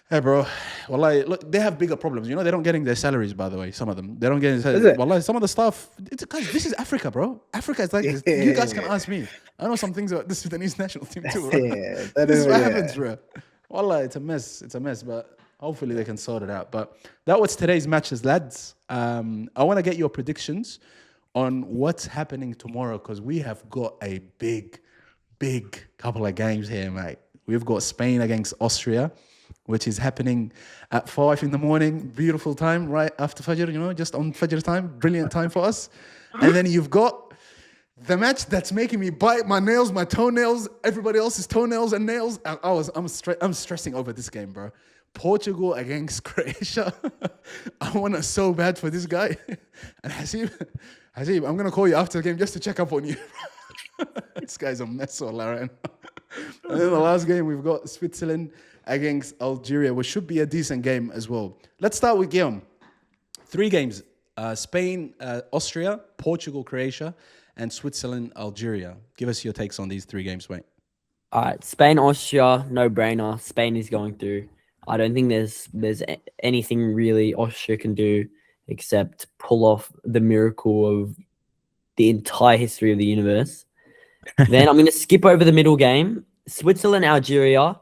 hey, bro, wallahi, look, they have bigger problems. You know, they don't getting their salaries, by the way. Some of them, they don't get their salaries. Wallahi, some of the stuff. It's because this is Africa, bro. Africa is like this. You guys can ask me. I know some things about the Sudanese national team too. Bro. This is what happens, bro. Wallah, it's a mess. It's a mess, but hopefully they can sort it out. But that was today's matches, lads. I want to get your predictions on what's happening tomorrow, because we have got a big couple of games here, mate. We've got Spain against Austria, which is happening at 5 in the morning. Beautiful time, right after Fajr, just on Fajr time. Brilliant time for us. And then you've got the match that's making me bite my nails, my toenails, everybody else's toenails and nails. I'm stressing over this game, bro. Portugal against Croatia. I want it so bad for this guy. And Hasib, I'm going to call you after the game just to check up on you. This guy's a mess, Folarin. And then the last game, we've got Switzerland against Algeria, which should be a decent game as well. Let's start with Guillaume. 3 games. Spain, Austria, Portugal, Croatia, and Switzerland, Algeria. Give us your takes on these 3 games, mate. All right, Spain, Austria, no brainer. Spain is going through. I don't think there's anything really Austria can do except pull off the miracle of the entire history of the universe. Then I'm going to skip over the middle game. Switzerland, Algeria.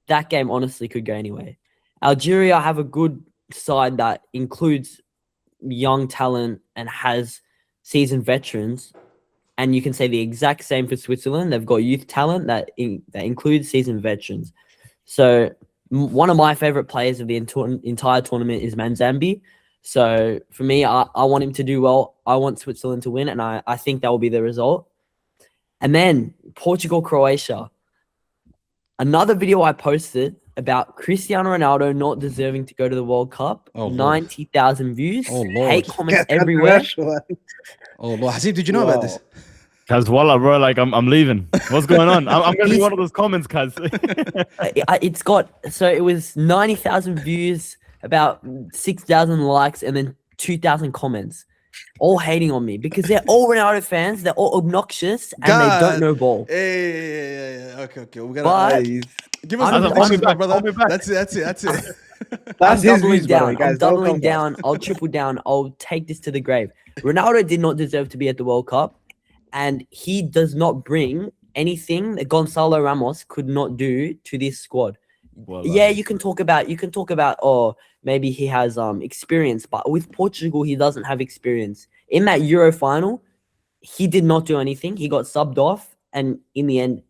That game honestly could go anywhere. Algeria have a good side that includes young talent and has seasoned veterans. And you can say the exact same for Switzerland. They've got youth talent that includes seasoned veterans. So one of my favorite players of the entire tournament is Manzambi. So for me, I want him to do well. I want Switzerland to win, and I think that will be the result. And then Portugal, Croatia. Another video I posted about Cristiano Ronaldo not deserving to go to the World Cup. 90,000 views. Oh, Lord. Hate comments everywhere. Oh, Lord. Hasib, did you know about this? Cuz wallah, bro, like I'm leaving. What's going on? I'm gonna be one of those comments, cuz. It was 90,000 views, about 6,000 likes, and then 2,000 comments, all hating on me because they're all Ronaldo fans. They're all obnoxious and they don't know ball. Hey. Okay. We're gonna give us the Hold me back, back, brother. hold me back. That's it. That's his views, down. brother, guys. I'm doubling down. I'll triple down. I'll take this to the grave. Ronaldo did not deserve to be at the World Cup, and he does not bring anything that Gonzalo Ramos could not do to this squad. Well, Yeah, you can talk about maybe he has experience, but with Portugal he doesn't have experience. In that Euro final, he did not do anything. He got subbed off, and in the end,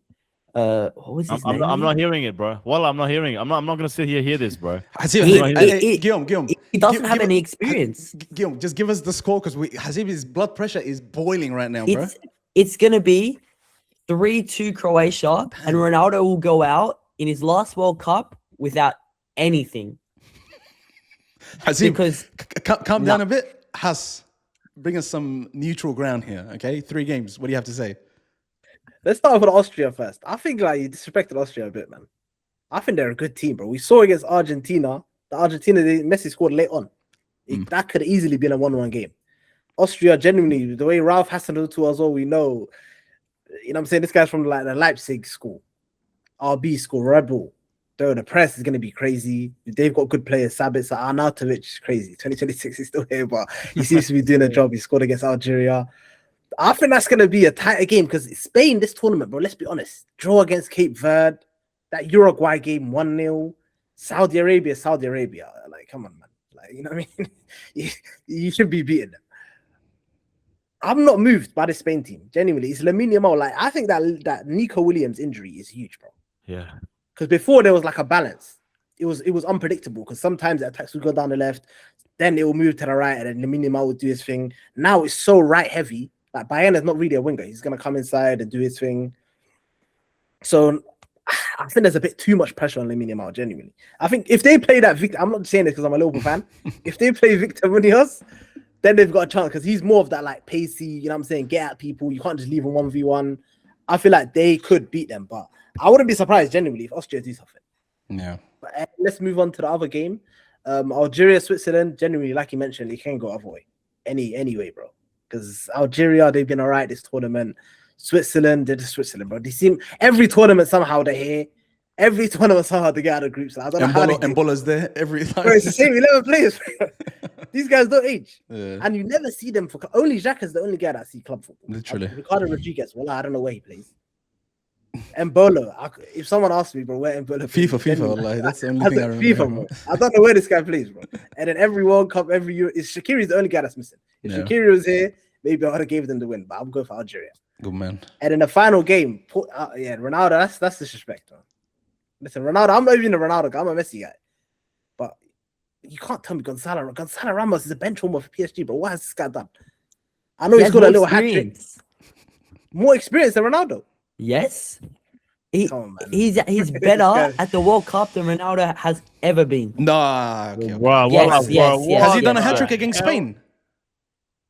what was his name? I'm not hearing it, bro. Well, I'm not hearing it. I'm not gonna sit here hear this, bro. Guillaume. He doesn't have any experience. Guillaume, just give us the score because Hasib's blood pressure is boiling right now, bro. It's gonna be 3-2 Croatia, and Ronaldo will go out in his last World Cup without anything. Hasib, Because calm down a bit. Has, bring us some neutral ground here, okay? 3 games. What do you have to say? Let's start with Austria first. I think you disrespected Austria a bit, man. I think they're a good team, bro. We saw against Argentina. Messi scored late on. That could easily been a 1-1 game. Austria, genuinely, the way Ralph Hasenhuttl as well, we know, you know what I'm saying? This guy's from like the Leipzig school, RB school, Red Bull. Though the press is going to be crazy. They've got good players. Sabitzer, Arnautovic is crazy. 2026 is still here, but he seems to be doing a job. He scored against Algeria. I think that's going to be a tighter game because Spain, this tournament, bro, let's be honest. Draw against Cape Verde. That Uruguay game, 1-0. Saudi Arabia. Like, come on, man. Like, you know what I mean? you should be beating them. I'm not moved by the Spain team. Genuinely, it's Lamine Yamal. Like, I think that Nico Williams injury is huge, bro. Yeah. Because before there was like a balance. It was unpredictable because sometimes the attacks would go down the left, then it will move to the right, and then Lamine Yamal would do his thing. Now it's so right heavy. Like Bayern is not really a winger. He's gonna come inside and do his thing. So I think there's a bit too much pressure on Lamine Yamal, genuinely. I think if they play that Victor, I'm not saying this because I'm a Liverpool fan. If they play Victor Munoz, then they've got a chance because he's more of that like pacey, you know what I'm saying, get at people. You can't just leave him 1v1. I feel like they could beat them, but I wouldn't be surprised genuinely if Austria do something. Yeah. But let's move on to the other game. Algeria, Switzerland, genuinely, like you mentioned, it can go other way. Anyway, bro. Because Algeria, they've been all right this tournament. Switzerland, they're just Switzerland, bro. They seem every tournament somehow they're here. Every tournament somehow they get out of groups. I don't know how they do. Mbola's there every time. Bro, it's the same 11 players. These guys don't age. Yeah. And you never see them for only Xhaka is the only guy that I see club football. Literally. Ricardo Rodriguez, well, I don't know where he plays. Mbolo, if someone asked me, bro, where Mbolo plays, FIFA, like that's the only thing I remember. FIFA, bro. I don't know where this guy plays, bro. And then every World Cup, every year, Shaqiri's the only guy that's missing. If Shaqiri was here, maybe I would have gave them the win, but I'm going for Algeria. Good man. And in the final game, Ronaldo, that's disrespect, man. Listen, Ronaldo, I'm not even a Ronaldo guy, I'm a Messi guy. But you can't tell me Gonzalo Ramos is a bench warmer for PSG, bro. What has this guy done? I know he's got a little hat trick. More experience than Ronaldo. Yes. Come on, man. He's better at the World Cup than Ronaldo has ever been. Nah. Okay. Wow, Yes. Has he done a hat trick against Spain?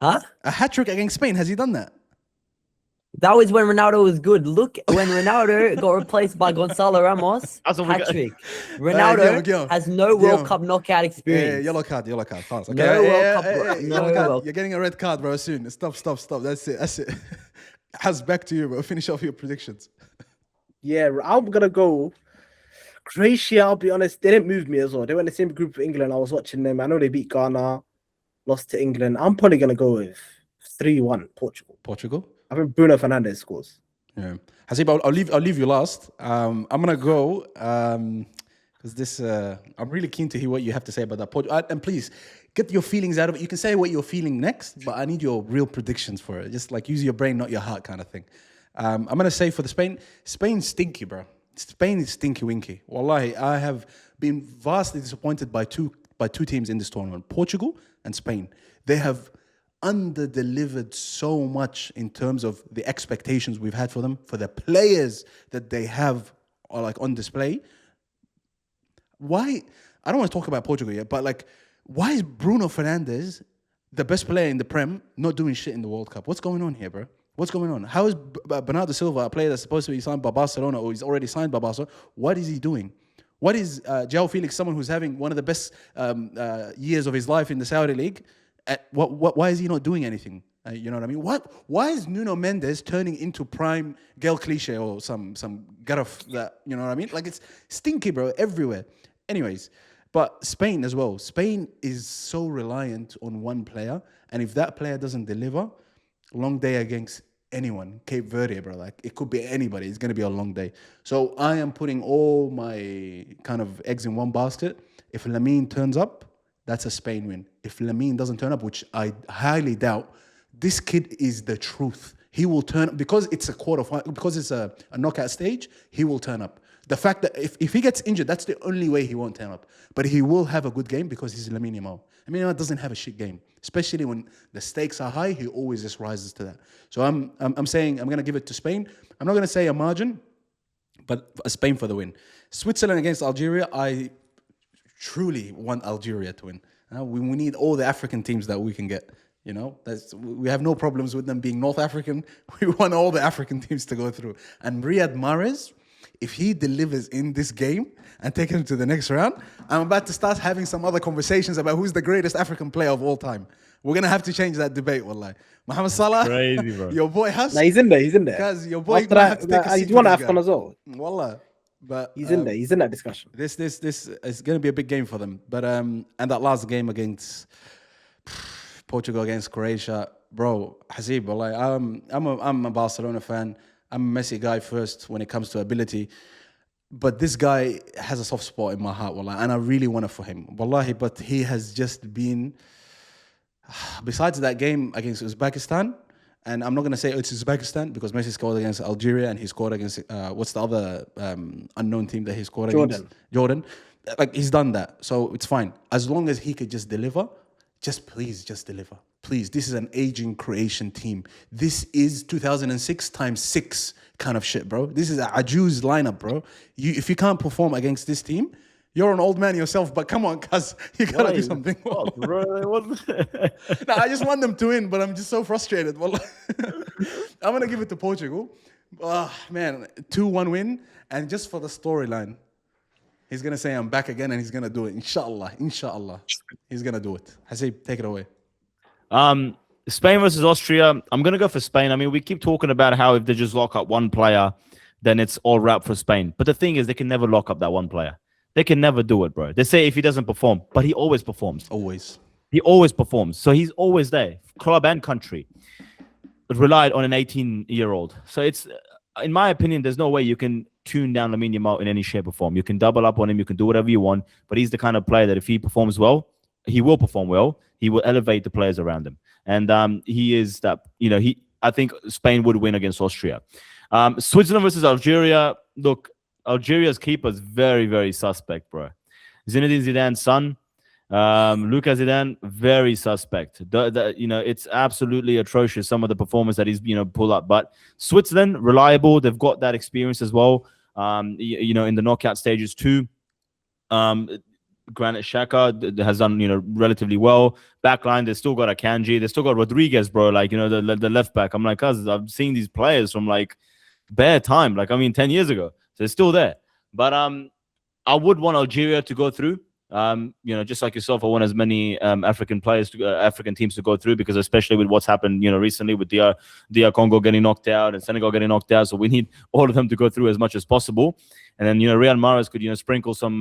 Huh? A hat trick against Spain? Has he done that? That was when Ronaldo was good. Look, when Ronaldo got replaced by Gonzalo Ramos, That's what we hat got. trick. Ronaldo Guillaume, has no Guillaume. World Cup knockout Yeah, experience. yellow card. Fast. Okay. No World Cup, no yellow card. World- You're getting a red card, bro. Soon. Stop. That's it. Has back to you, bro. Finish off your predictions. Yeah, I'm gonna go Croatia. I'll be honest, they didn't move me as well. They were in the same group with England. I was watching them. I know they beat Ghana, lost to England. I'm probably gonna go with 3-1 Portugal. I think Bruno Fernandes scores. Yeah, Hasib, I'll leave you last. I'm gonna go because this. I'm really keen to hear what you have to say about that. And please get your feelings out of it. You can say what you're feeling next, but I need your real predictions for it. Just like use your brain, not your heart, kind of thing. I'm gonna say for the Spain's stinky, bro. Spain is stinky winky. Wallahi, I have been vastly disappointed by two teams in this tournament, Portugal and Spain. They have under-delivered so much in terms of the expectations we've had for them, for the players that they have are like on display. Why? I don't want to talk about Portugal yet, but like, why is Bruno Fernandes, the best player in the Prem, not doing shit in the World Cup? What's going on here, bro? What's going on? How is Bernardo Silva, a player that's supposed to be signed by Barcelona, or he's already signed by Barcelona? What is he doing? What is João Felix, someone who's having one of the best years of his life in the Saudi League? Why is he not doing anything? You know what I mean? Why is Nuno Mendes turning into prime Gael Clichy or some Gareth that, you know what I mean? Like, it's stinky, bro, everywhere. Anyways, but Spain as well. Spain is so reliant on one player, and if that player doesn't deliver, long day against anyone. Cape Verde, bro. Like, it could be anybody. It's going to be a long day. So I am putting all my kind of eggs in one basket. If Lamine turns up, that's a Spain win. If Lamine doesn't turn up, which I highly doubt, this kid is the truth. He will turn up because it's a quarterfinal, because it's a knockout stage. He will turn up. The fact that if he gets injured, that's the only way he won't turn up. But he will have a good game because he's Lamine Yamal. Lamine Yamal doesn't have a shit game, especially when the stakes are high. He always just rises to that. So I'm saying I'm going to give it to Spain. I'm not going to say a margin, but Spain for the win. Switzerland against Algeria. I truly want Algeria to win. We need all the African teams that we can get. You know, we have no problems with them being North African. We want all the African teams to go through. And Riyad Mahrez, if he delivers in this game and take him to the next round, I'm about to start having some other conversations about who's the greatest African player of all time. We're going to have to change that debate, wallahi. Mohamed Salah, Crazy, bro. your boy has... Nah, he's in there. Guys, your boy After might have to take a seat he's won for this AFCON guy. as well. Wallah. But He's in there. He's in that discussion. This is going to be a big game for them. But and that last game against Portugal against Croatia, bro, Hasib, wallahi, I'm a Barcelona fan. I'm a Messi guy first when it comes to ability. But this guy has a soft spot in my heart, wallahi, and I really want it for him. Wallahi, but he has just been, besides that game against Uzbekistan, and I'm not going to say it's Uzbekistan because Messi scored against Algeria and he scored against, what's the other unknown team that he scored against? Jordan. Like, he's done that. So it's fine. As long as he could just deliver, just deliver. Please, this is an aging Croatian team. This is 2006 times 6 kind of shit, bro. This is a Ajuz lineup, bro. If you can't perform against this team, you're an old man yourself, but come on, cuz, you gotta do something. Oh, bro, No, I just want them to win, but I'm just so frustrated. Well, I'm gonna give it to Portugal. Man, 2-1 win, and just for the storyline, he's gonna say I'm back again, and he's gonna do it. Inshallah, he's gonna do it. Hasib, take it away. Spain versus Austria. I'm gonna go for Spain. I mean, we keep talking about how if they just lock up one player, then it's all wrap for Spain. But the thing is, they can never lock up that one player. They can never do it, bro. They say if he doesn't perform, but he always performs. Always. He always performs. So he's always there. Club and country relied on an 18-year-old. So it's, in my opinion, there's no way you can tune down Lamine Yamal in any shape or form. You can double up on him. You can do whatever you want. But he's the kind of player that if he performs well, he will perform well. He will elevate the players around him. And he is that, I think Spain would win against Austria. Switzerland versus Algeria. Look, Algeria's keeper is very, very suspect, bro. Zinedine Zidane's son, Lucas Zidane, very suspect. It's absolutely atrocious, some of the performance that he's, pulled up. But Switzerland, reliable. They've got that experience as well, in the knockout stages too. Granit Xhaka has done, relatively well. Backline, they still got Akanji. They still got Rodriguez, bro. Like, the left back. I'm like, cuz I've seen these players from like bare time. Like, 10 years ago. So they're still there. But I would want Algeria to go through. Just like yourself, I want as many African teams to go through, because especially with what's happened, recently with DR Congo getting knocked out and Senegal getting knocked out. So we need all of them to go through as much as possible. And then, Riyad Mahrez could, sprinkle some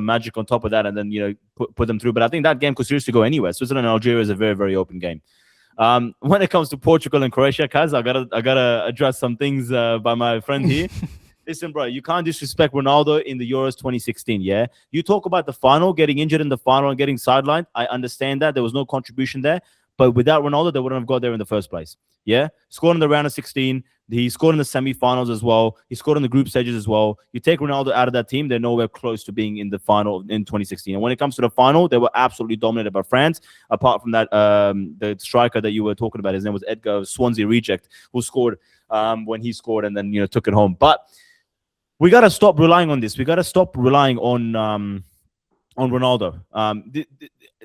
magic on top of that, and then, put them through. But I think that game could seriously go anywhere. Switzerland and Algeria is a very, very open game. When it comes to Portugal and Croatia, Kaz, I gotta address some things by my friend here. Listen, bro, you can't disrespect Ronaldo in the Euros 2016, yeah? You talk about the final, getting injured in the final and getting sidelined. I understand that. There was no contribution there. But without Ronaldo, they wouldn't have got there in the first place, yeah? Scored in the round of 16. He scored in the semi-finals as well. He scored in the group stages as well. You take Ronaldo out of that team, they're nowhere close to being in the final in 2016. And when it comes to the final, they were absolutely dominated by France. Apart from that, the striker that you were talking about, his name was Edgar, Swansea reject, who scored when he scored and then, took it home. But we got to stop relying on this. We got to stop relying on Ronaldo.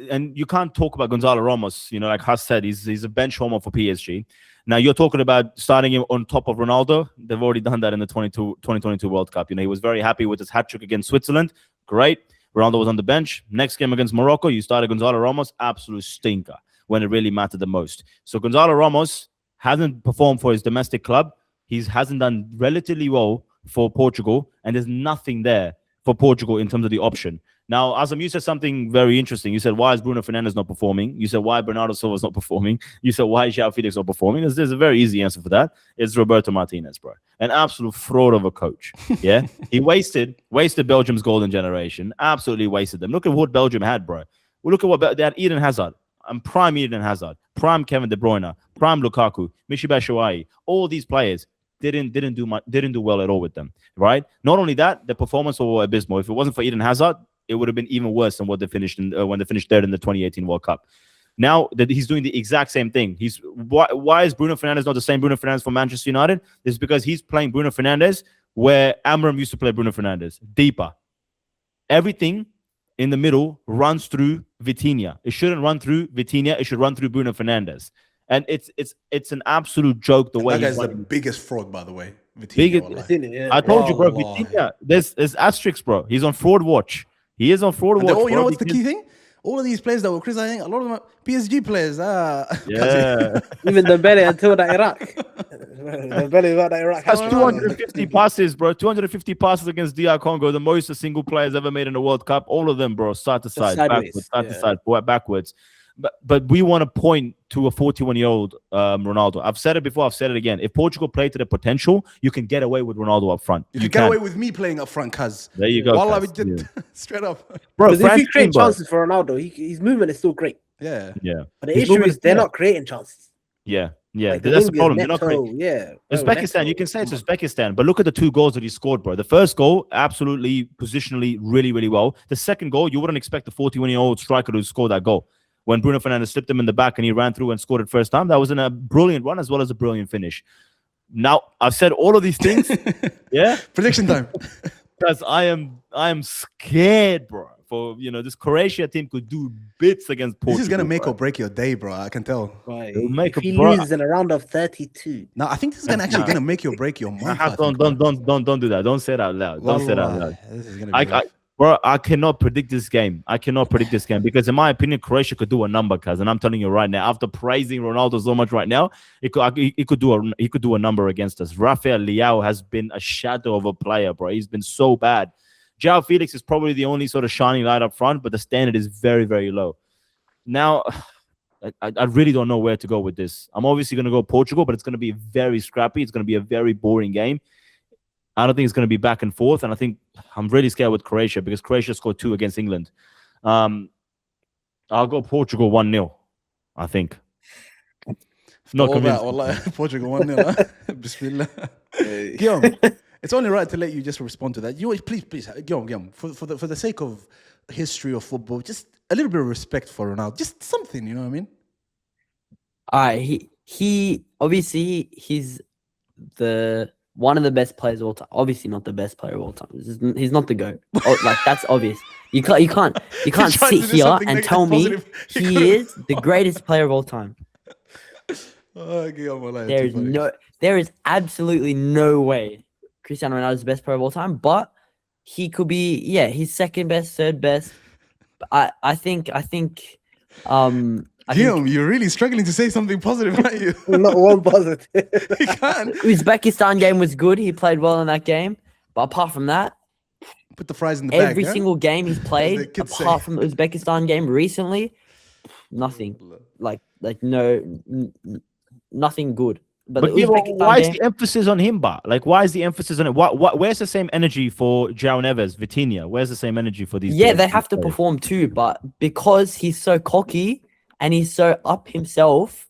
And you can't talk about Gonzalo Ramos, like Has said, he's a bench homer for PSG. Now, you're talking about starting him on top of Ronaldo. They've already done that in the 2022 World Cup. He was very happy with his hat-trick against Switzerland. Great. Ronaldo was on the bench. Next game against Morocco, you started Gonzalo Ramos. Absolute stinker when it really mattered the most. So Gonzalo Ramos hasn't performed for his domestic club. He hasn't done relatively well for Portugal, and there's nothing there for Portugal in terms of the option. Now, Azam, you said something very interesting. You said, why is Bruno Fernandes not performing? You said, why Bernardo Silva is not performing? You said, why is João Felix not performing? There's a very easy answer for that. It's Roberto Martinez, bro. An absolute fraud of a coach. Yeah? He wasted Belgium's golden generation. Absolutely wasted them. Look at what Belgium had, bro. Well, look at what they had. Eden Hazard. Prime Eden Hazard. Prime Kevin De Bruyne. Prime Lukaku. Michy Batshuayi. All these players didn't do well at all with them, right? Not only that, the performance was abysmal. If it wasn't for Eden Hazard, it would have been even worse than what they finished when they finished third in the 2018 World Cup. Now that he's doing the exact same thing, why is Bruno Fernandes not the same Bruno Fernandes for Manchester United? It's because he's playing Bruno Fernandes where Amram used to play Bruno Fernandes, deeper. Everything in the middle runs through Vitinha. It shouldn't run through Vitinha. It should run through Bruno Fernandes. And it's an absolute joke the way that he's guy's the biggest fraud, by the way. Vitinha, yeah. I told you, bro. Vitinha, there's asterisks, bro. He's on fraud watch. He is on fraud watch. You know what's the key thing? All of these players that were criticizing, a lot of them are PSG players. Yeah. Even Dembele until that Iraq. Dembele got that Iraq. That's 250 passes, bro. 250 passes against DR Congo, the most a single player has ever made in the World Cup. All of them, bro, side to side, backwards, side to side, backwards. But we want to point to a 41-year-old Ronaldo. I've said it before. I've said it again. If Portugal play to their potential, you can get away with Ronaldo up front. You can get away with me playing up front, cuz. There you go. Straight up. Bro, if you create chances for Ronaldo, his movement is still great. Yeah. But the issue is they're not creating chances. Yeah. Like that's the problem. They're not Uzbekistan, you can say it's Uzbekistan, but look at the 2 goals that he scored, bro. The first goal, absolutely positionally, really, really well. The second goal, you wouldn't expect the 41-year-old striker to score that goal. When Bruno Fernandes slipped him in the back and he ran through and scored it first time, that was a brilliant run as well as a brilliant finish. Now, I've said all of these things. Yeah? Prediction time. Because I am scared, bro. For, this Croatia team could do bits against Portugal. This is going to make or break your day, bro. I can tell. Right. If he loses in a round of 32. No, I think this is actually going to make or break your month. Don't do that. Don't say it out loud. Don't say it out loud. This is going to be Bro, I cannot predict this game. Because in my opinion, Croatia could do a number, cuz, and I'm telling you right now, after praising Ronaldo so much right now, he could do a number against us. Rafael Leao has been a shadow of a player, bro. He's been so bad. João Felix is probably the only sort of shining light up front, but the standard is very, very low. Now, I really don't know where to go with this. I'm obviously going to go Portugal, but it's going to be very scrappy. It's going to be a very boring game. I don't think it's going to be back and forth, and I think I'm really scared with Croatia because Croatia scored 2 against England. I'll go Portugal 1-0, I think. Not convinced. Portugal 1-0. Bismillah. Guillaume, it's only right to let you just respond to that. Please, Guillaume, for the sake of history of football, just a little bit of respect for Ronaldo. Just something, you know what I mean? He obviously he's the one of the best players of all time. Obviously, not the best player of all time. He's not the GOAT. Like that's obvious. You can't trying sit to do here something and tell me positive. he is the greatest player of all time. Oh, get on my line. There is absolutely no way Cristiano Ronaldo is the best player of all time, but he could be, he's second best, third best. I think Guillaume, you're really struggling to say something positive, aren't you? Not one positive. You can't. Uzbekistan game was good. He played well in that game. But apart from that, Put the fries in the bag. every single game he's played, apart from the Uzbekistan game recently, nothing. Like nothing good. But the Uzbekistan why is game, the emphasis on him, but like, why is the emphasis on it? Where's the same energy for João Neves, Vitinha? Where's the same energy for these? they have to perform too. But because he's so cocky and he's so up himself,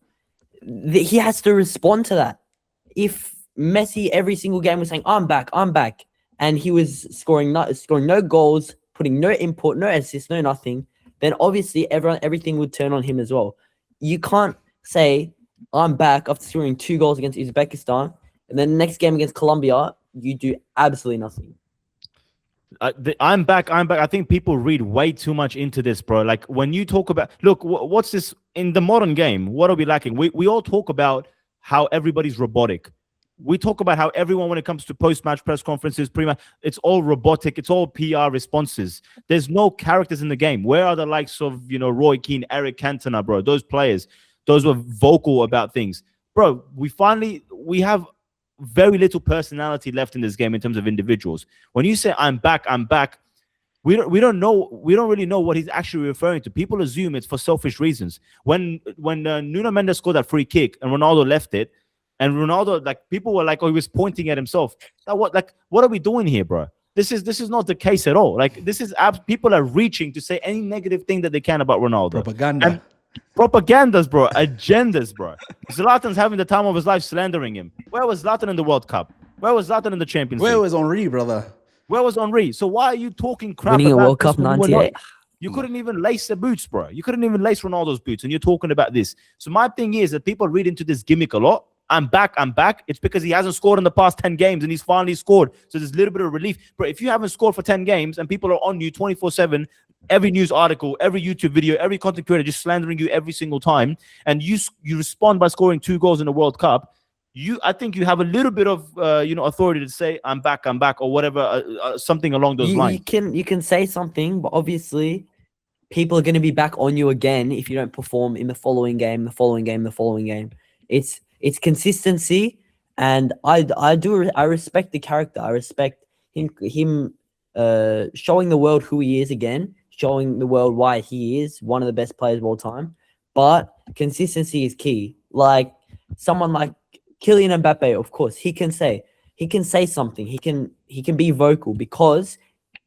he has to respond to that. If Messi every single game was saying, I'm back, and he was scoring no goals, putting no input, no assists, no nothing, then obviously everything would turn on him as well. You can't say, I'm back after scoring 2 goals against Uzbekistan, and then the next game against Colombia, you do absolutely nothing. I'm back. I think people read way too much into this, bro. Like when you talk about, look, what's this in the modern game? What are we lacking? We all talk about how everybody's robotic. We talk about how everyone, when it comes to post-match press conferences, pre-match, it's all robotic. It's all PR responses. There's no characters in the game. Where are the likes of, Roy Keane, Eric Cantona, bro? Those players, those were vocal about things. Bro, we have very little personality left in this game in terms of individuals. When you say, I'm back, we don't really know what he's actually referring to. People assume it's for selfish reasons. When Nuno Mendes scored that free kick and Ronaldo left it, and Ronaldo, like, people were like, oh, he was pointing at himself. What are we doing here, bro? This is not the case at all. Like, people are reaching to say any negative thing that they can about Ronaldo. Propaganda. And propagandas, bro. Agendas, bro. Zlatan's having the time of his life slandering him. Where was Zlatan in the World Cup? Where was Zlatan in the Champions League? Where was Henry, brother? Where was Henry? So why are you talking crap Winning about a World this Cup when we're 98? not? You couldn't even lace the boots, bro. You couldn't even lace Ronaldo's boots, and you're talking about this. So my thing is that people read into this gimmick a lot. I'm back. It's because he hasn't scored in the past 10 games, and he's finally scored. So there's a little bit of relief. But if you haven't scored for 10 games and people are on you 24/7, every news article, every YouTube video, every content creator just slandering you every single time, and you respond by scoring 2 goals in the World Cup, I think you have a little bit of authority to say I'm back, or whatever, something along those lines. You can say something, but obviously people are going to be back on you again if you don't perform in the following game. It's consistency, and I respect the character. I respect him showing the world who he is again, showing the world why he is one of the best players of all time. But consistency is key. Like someone like Kylian Mbappe, of course, he can say something. He can be vocal, because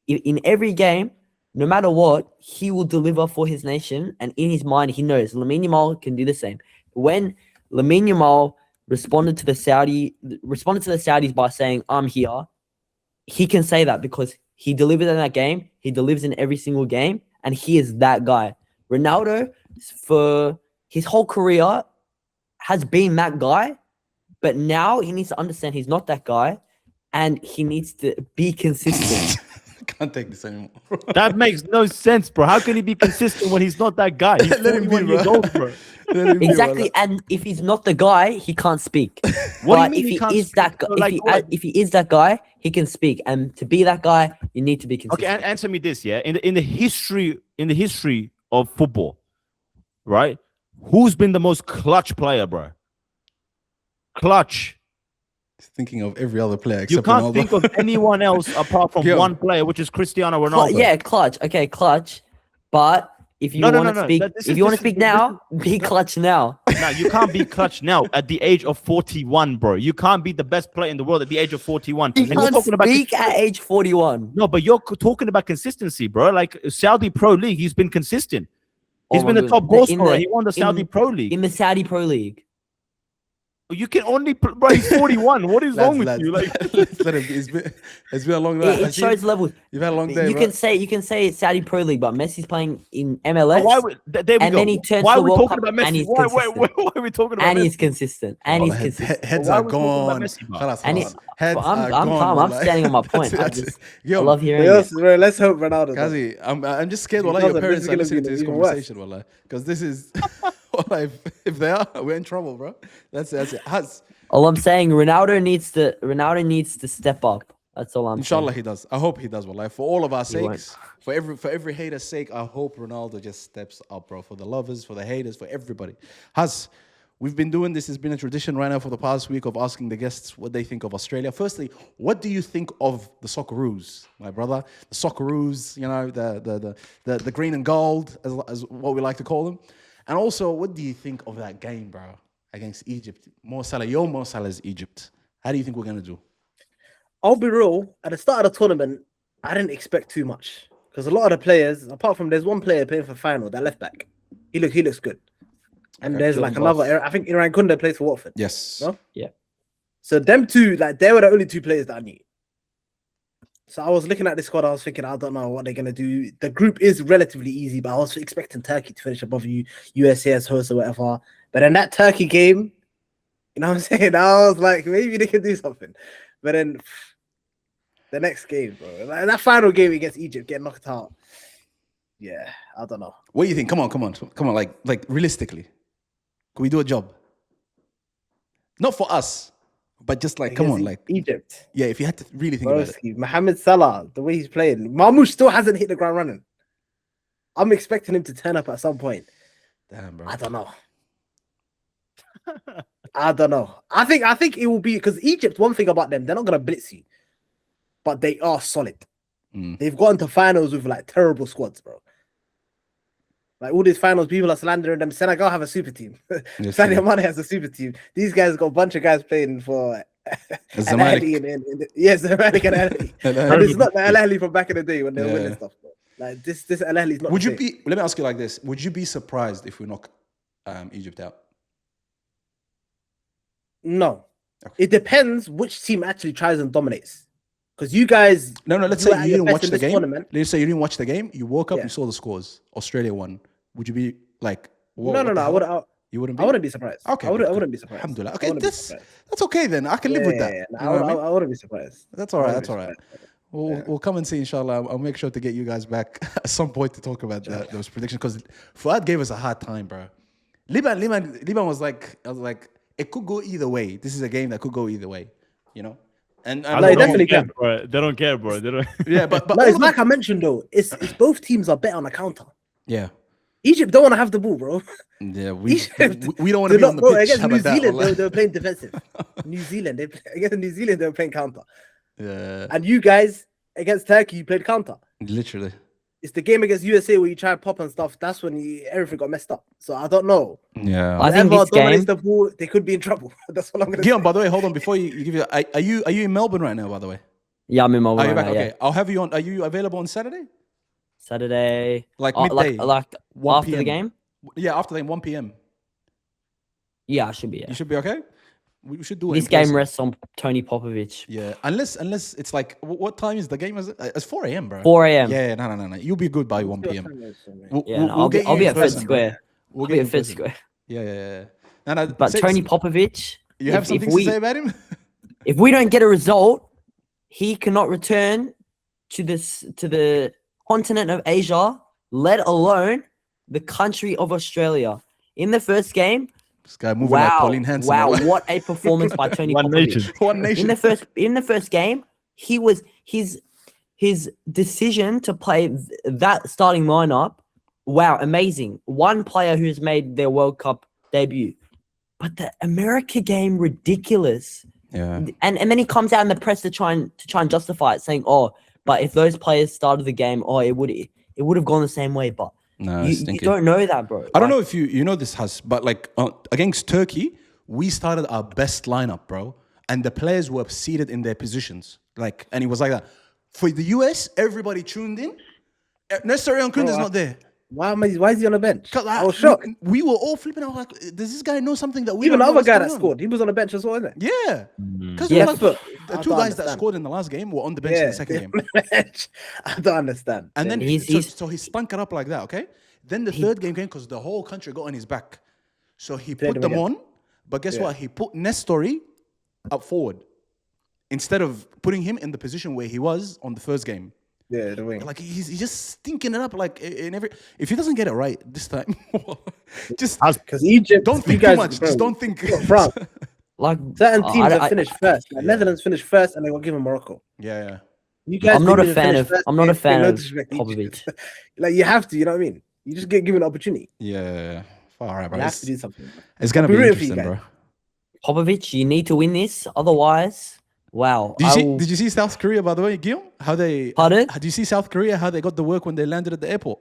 in every game, no matter what, he will deliver for his nation, and in his mind, he knows Lamine Yamal can do the same. When Lamine Yamal responded to the Saudis by saying, I'm here, he can say that because he delivered in that game. He delivers in every single game, and he is that guy. Ronaldo, for his whole career, has been that guy, but now he needs to understand he's not that guy, and he needs to be consistent. Can't take this anymore. That makes no sense, bro. How can he be consistent when he's not that guy? He's Let him be, 41 years bro. old, bro. Exactly, and if he's not the guy, he can't speak. What But do you mean if he he can't is speak? that, So, like, if he is that guy, he can speak. And to be that guy, you need to be consistent. Okay, answer me this, yeah. In the history of football, right? Who's been the most clutch player, bro? Clutch. Thinking of every other player You except can't Ronaldo. think of anyone else apart from Yo. one player, which is Cristiano Ronaldo. Yeah, clutch. Okay, clutch. But if you want to speak, if you want to speak now, be clutch now. Now, you can't be clutch now at the age of 41, bro. You can't be the best player in the world at the age of 41. You And you're can't talking about speak at age 41. No, but you're talking about consistency, bro. Like Saudi Pro League, he's been consistent. He's Oh been my the top goodness. goal scorer. He won the Saudi Pro League. In the Saudi Pro League. You can only, bro. He's 41. What is wrong with you? Like, let's let him. It's been a long night. It shows levels. You've had a long day. You bro. can say it's Saudi Pro League, but Messi's playing in MLS. why would, there we and go. then he turns why to are we World talking Cup about and Messi? he's Why consistent. are we talking about And Messi? he's consistent. And he's consistent. Heads Why are are we talking about gone. Messi, bro? Khalas, And khalas. Heads I'm are calm. gone, I'm wallah. standing on my point. That's I it. just I Yo, love hearing Yes, it. bro, let's hope Ronaldo. Kazi, I'm just scared. He Wallah, doesn't. your parents This is are gonna listening be to this even worse. conversation, wallah, because this is. Wallah, if they are, we're in trouble, bro. That's it. All I'm saying, Ronaldo needs to step up. That's all I'm Inshallah, saying. he does. I hope he does. Wallah, for all of our He won't. sakes, for every hater's sake, I hope Ronaldo just steps up, bro. For the lovers, for the haters, for everybody. We've been doing this. It's been a tradition right now for the past week of asking the guests what they think of Australia. Firstly, what do you think of the Socceroos, my brother? The Socceroos, you know, the green and gold, as what we like to call them. And also, what do you think of that game, bro, against Egypt? Mo Salah's Egypt. How do you think we're gonna do? I'll be real. At the start of the tournament, I didn't expect too much because a lot of the players, apart from there's one player playing for final, that left back. He looks good. And there's like another. I think Iran Kunde plays for Watford. Yes. No? Yeah. So them two, like they were the only two players that I knew. So I was looking at this squad. I was thinking, I don't know what they're gonna do. The group is relatively easy, but I was expecting Turkey to finish above you, USA as host or whatever. But in that Turkey game, you know what I'm saying? I was like, maybe they can do something. But then the next game, bro, like that final game against Egypt, get knocked out. Yeah, I don't know. What do you think? Come on. Like realistically, can we do a job? Not for us, but just like, come on, like Egypt. Yeah, if you had to really think Bro, about it. Mohamed Salah, the way he's playing, Marmoush still hasn't hit the ground running. I'm expecting him to turn up at some point. Damn, bro. I don't know. I think it will be because Egypt. One thing about them, they're not gonna blitz you, but they are solid. They've gone to finals with like terrible squads, bro. Like all these finals, people are slandering them. Senegal have a super team. Yes, Sadio Mane has a super team. These guys got a bunch of guys playing for Zamalek. Yes, Zamalek and Al Ahly. Al And Ahly. it's not the Al Ahly from back in the day when they were winning stuff, bro. Like this Al Ahly is not. Would the you same. be? Let me ask you like this: would you be surprised if we knock Egypt out? No. Okay. It depends which team actually tries and dominates. Because you guys. No. Let's you say are at you your didn't best watch in the this game. tournament. Let's say you didn't watch the game. You woke up, Yeah. you saw the scores. Australia won. Would you be like? No. You wouldn't be. I wouldn't be surprised. Okay, I good. wouldn't be surprised. Alhamdulillah. I Okay, wouldn't be that's surprised. okay then. I can live with that. Yeah, You know what I mean? I wouldn't be surprised. That's all I right. wouldn't That's be all right. surprised. We'll come and see, inshallah. I'll make sure to get you guys back at some point to talk about those predictions because Fuad gave us a hard time, bro. Liban was like, I was like, it could go either way. This is a game that could go either way, you know? And No, it definitely can. Bro. They don't care, bro. They don't. yeah, but No, all it's of like them- I mentioned though. It's both teams are better on the counter. yeah. Egypt don't want to have the ball, bro. Yeah, we Egypt don't want to be on the bro, pitch. against How New about that? Zealand, Wallah? they were playing defensive. Against New Zealand, they were playing counter. Yeah, And you guys against Turkey, you played counter. literally. It's the game against USA where you try and pop and stuff. That's when everything got messed up. So I don't know. Yeah. I think Whoever this game. dominates the ball, they could be in trouble. That's what I'm gonna Guillaume, say. by the way, hold on. Before you give you, are you in Melbourne right now? By the way, Yeah, I'm in my are you room back? right, Okay, yeah. I'll have you on. Are you available on Saturday? Saturday. Like Oh, midday, like 1 after the PM. game. Yeah, after the 1 p.m. Yeah, I should be. You Yeah. should be okay. We should do it. This in game person. rests on Tony Popovich. Yeah, unless it's like what time is the game? Is it? It's 4 a.m., bro. 4 a.m. Yeah, no. You'll be good by 1 p.m. Yeah, no, I'll be you in at Fed person, bro. Square. We'll I'll get be you at in Fed person. Square. Yeah. No, But Tony Popovich. you have something to say about him? If we don't get a result, he cannot return to the continent of Asia, let alone the country of Australia. In the first game, This guy moving like Pauline Hanson. wow, wallah. what a performance by Tony One Popovich. nation. One nation. In the first game, he was his decision to play that starting lineup. Wow, amazing! One player who's made their World Cup debut, but the America game ridiculous. Yeah. And then he comes out in the press to try and justify it, saying, "Oh, but if those players started the game, it would have gone the same way." But No, you don't know that, bro. I don't know if you know this, Has, but like against Turkey, we started our best lineup, bro, and the players were seated in their positions, like, and it was like that. For the US, everybody tuned in. Necessary Kunde's not there. Why is he on the bench? 'Cause I was shocked. we were all flipping out like, does this guy know something that we Even don't the know other guy what's that going on? scored, he was on the bench as well, isn't it? Yeah. Because Yeah, like, but the I two don't guys that understand. scored in the last game were on the bench in the second game. I don't understand. And then He's- so he stunk it up like that, okay? Then the third game came because the whole country got on his back. So he Played put him them again. on, but guess Yeah. what? He put Nestori up forward instead of putting him in the position where he was on the first game. Yeah, the wing. Like he's just stinking it up like in every. If he doesn't get it right this time, just Because Egypt, don't you think guys, too much. bro, Just don't think. France. Like Certain teams I- have finished first. Like Netherlands finished first, and they got given Morocco. Yeah. You guys I'm not a didn't fan finish of first, I'm not a you fan no of disrespect to Egypt. Popovich. Like you have to, you know what I mean? You just get given an opportunity. Yeah. Far out, bro. You have to do something. It's gonna I'll be be rooting for you interesting, bro. Popovich, you need to win this, otherwise, wow. Did you see South Korea, by the way, Guillaume? How they? Pardon? Did you see South Korea? How they got the work when they landed at the airport?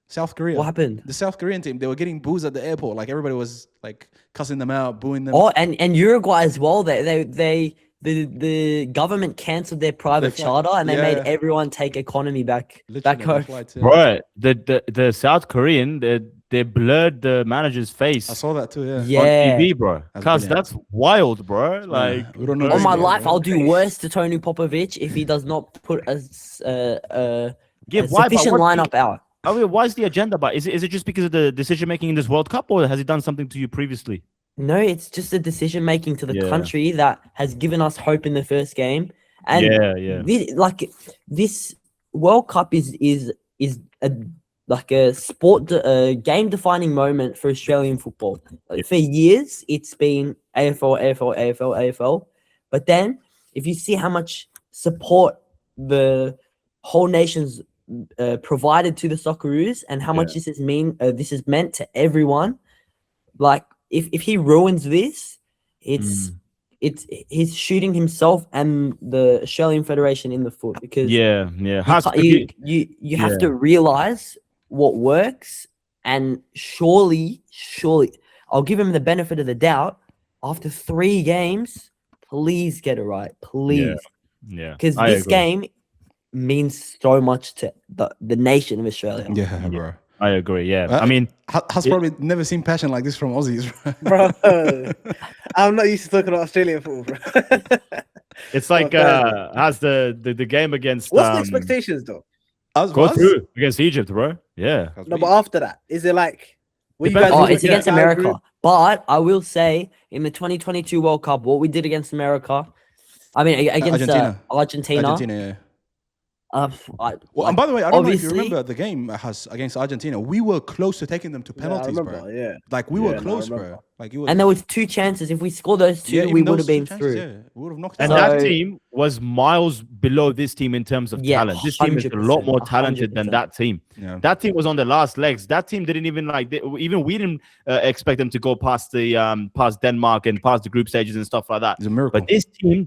South Korea. What happened? The South Korean team, they were getting booze at the airport. Like everybody was like cussing them out, booing them. Oh, and Uruguay as well. The government cancelled their private flight. charter and they made Yeah. everyone take economy back Literally, home. the flights, yeah. Bro, the South Korean, they blurred the manager's face I saw that too. Yeah. Yeah. on TV, bro. That's Cause brilliant. that's wild, bro. Like, we don't know. On my Yeah, life, bro. I'll do worse to Tony Popovich if he does not put a why? But sufficient what- lineup out. I mean, why is the agenda? But is it just because of the decision making in this World Cup, or has he done something to you previously? No, it's just a decision making to the Yeah. country that has given us hope in the first game. And Yeah. this World Cup is a sport, game defining moment for Australian football. Like, for years, it's been AFL. But then, if you see how much support the whole nation's provided to the Socceroos and how much this is meant to everyone, like if he ruins this, it's he's shooting himself and the Australian Federation in the foot because Yeah. you have to realize what works, and surely I'll give him the benefit of the doubt. After 3 games, please get it right, please, Yeah. because I this agree. game means so much to the nation of Australia. Yeah, bro. I agree. Yeah. Uh, I mean, Has probably never seen passion like this from Aussies, Bro, I'm not used to talking about Australian football, bro. it's like fair has the game against What's the expectations, though? go through against Egypt, bro. Yeah. No, but after that, is it like? What you Depends. guys Oh, do it's with against that America. group? But I will say, in the 2022 World Cup, what we did against America, I mean, against Argentina. Argentina, yeah. Well, like, and by the way, I don't know if you obviously- remember the game against Argentina. We were close to taking them to penalties, I bro. remember, yeah. Like we Yeah, were no, I close, remember. bro. Like you were. and there was 2 chances. If we scored those 2, even we those would have been 2 chances, through. Yeah, we would have knocked And them out. that So- team was miles below this team in terms of Yeah, talent. This team is a lot 100%, more talented than 100%. that team. Yeah. That team was on the last legs. That team didn't even even we didn't expect them to go past the past Denmark and past the group stages and stuff like that. It's a miracle. But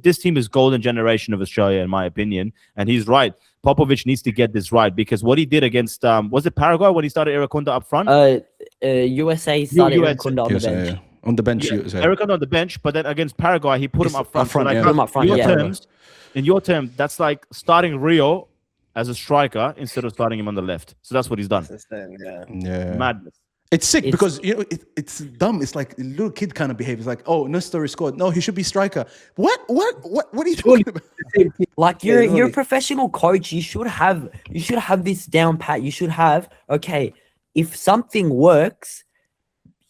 this team is golden generation of Australia, in my opinion. And he's right. Popovich needs to get this right because what he did against was it Paraguay when he started Iraconda up front? USA started USA, Kunda on the USA, bench. yeah. On the bench, Yeah, USA. Iraconda on the bench, but then against Paraguay he put him It's up front. up front, So, like, yeah. Put him up front, your yeah. terms, in your term, that's like starting Rio as a striker instead of starting him on the left. So that's what he's done. That's insane, yeah. Yeah. Madness. It's sick It's- because it's dumb. It's like a little kid kind of behavior. It's like, oh, Nestor scored. No, he should be striker. What are you talking about? Like Yeah, you're totally. a professional coach. You should have this down pat. You should have, okay, if something works,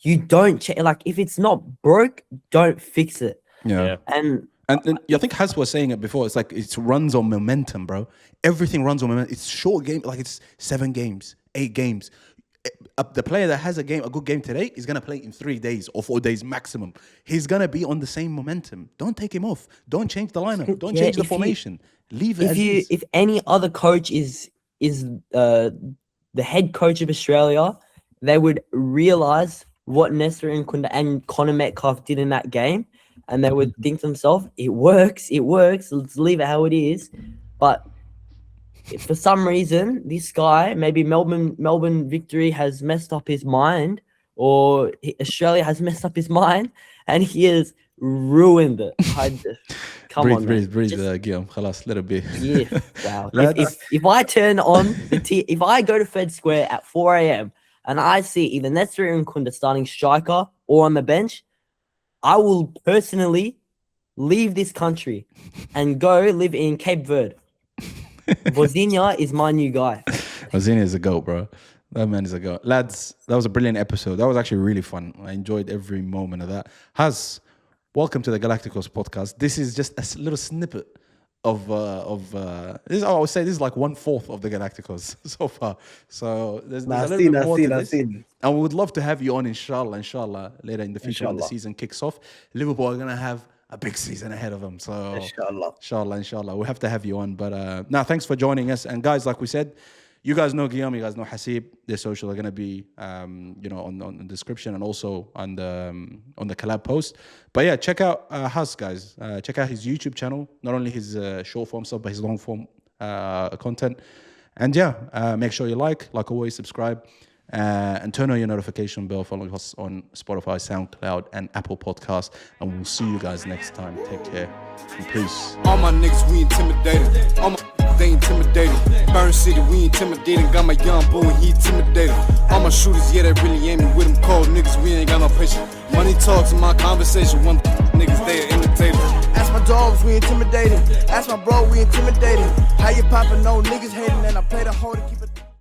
you don't like if it's not broke, don't fix it. Yeah. And And I think Has was saying it before. It's like it runs on momentum, bro. Everything runs on momentum. It's short game, like it's 7 games, 8 games. The player that has a good game today is gonna play in 3 days or 4 days maximum. He's gonna be on the same momentum. Don't take him off. Don't change the lineup. Don't Yeah, change the if you- formation. Leave it as is. if any other coach is the head coach of Australia, they would realize what Nestor and Connor Metcalf did in that game, and they would think to themselves, it works, let's leave it how it is. But if for some reason this guy, maybe Melbourne Victory has messed up his mind, or Australia has messed up his mind, and he has ruined it. Come on, man. breathe, Just- Guillaume. Khalas, let it be. Yeah, wow. Lads. If I turn on if I go to Fed Square at 4 a.m. and I see either Nestor Nkunda starting striker or on the bench, I will personally leave this country and go live in Cape Verde. Vozinha is my new guy. Vozinha is a goat, bro. That man is a goat. Lads, that was a brilliant episode. That was actually really fun. I enjoyed every moment of that. Haz, welcome to the GalacticOz Podcast. This is just a little snippet of this. I would say this is like 1/4 of the GalacticOz so far. So there's a little bit more to this. And we would love to have you on, inshallah, later in the future when the season kicks off. Liverpool are gonna have a big season ahead of them. So inshallah, we'll have to have you on. But now, thanks for joining us. And guys, like we said, you guys know Guillaume, you guys know Hasib. Their social are going to be, on the description and also on the collab post. But yeah, check out Haz, guys. Check out his YouTube channel. Not only his short form stuff, but his long form content. And yeah, make sure you like always, subscribe, and turn on your notification bell. Follow us on Spotify, SoundCloud, and Apple Podcasts. And we'll see you guys next time. Take care and peace. All my niggas, we intimidated. All my they intimidated. Burn City, we intimidating. Got my young boy, he intimidated. All my shooters, yeah, they really aiming with them cold niggas. We ain't got no patience. Money talks in my conversation. One niggas, they are imitated. Ask my dogs, we intimidated. Ask my bro, we intimidated. How you poppin', no niggas hating, and I play the hard to keep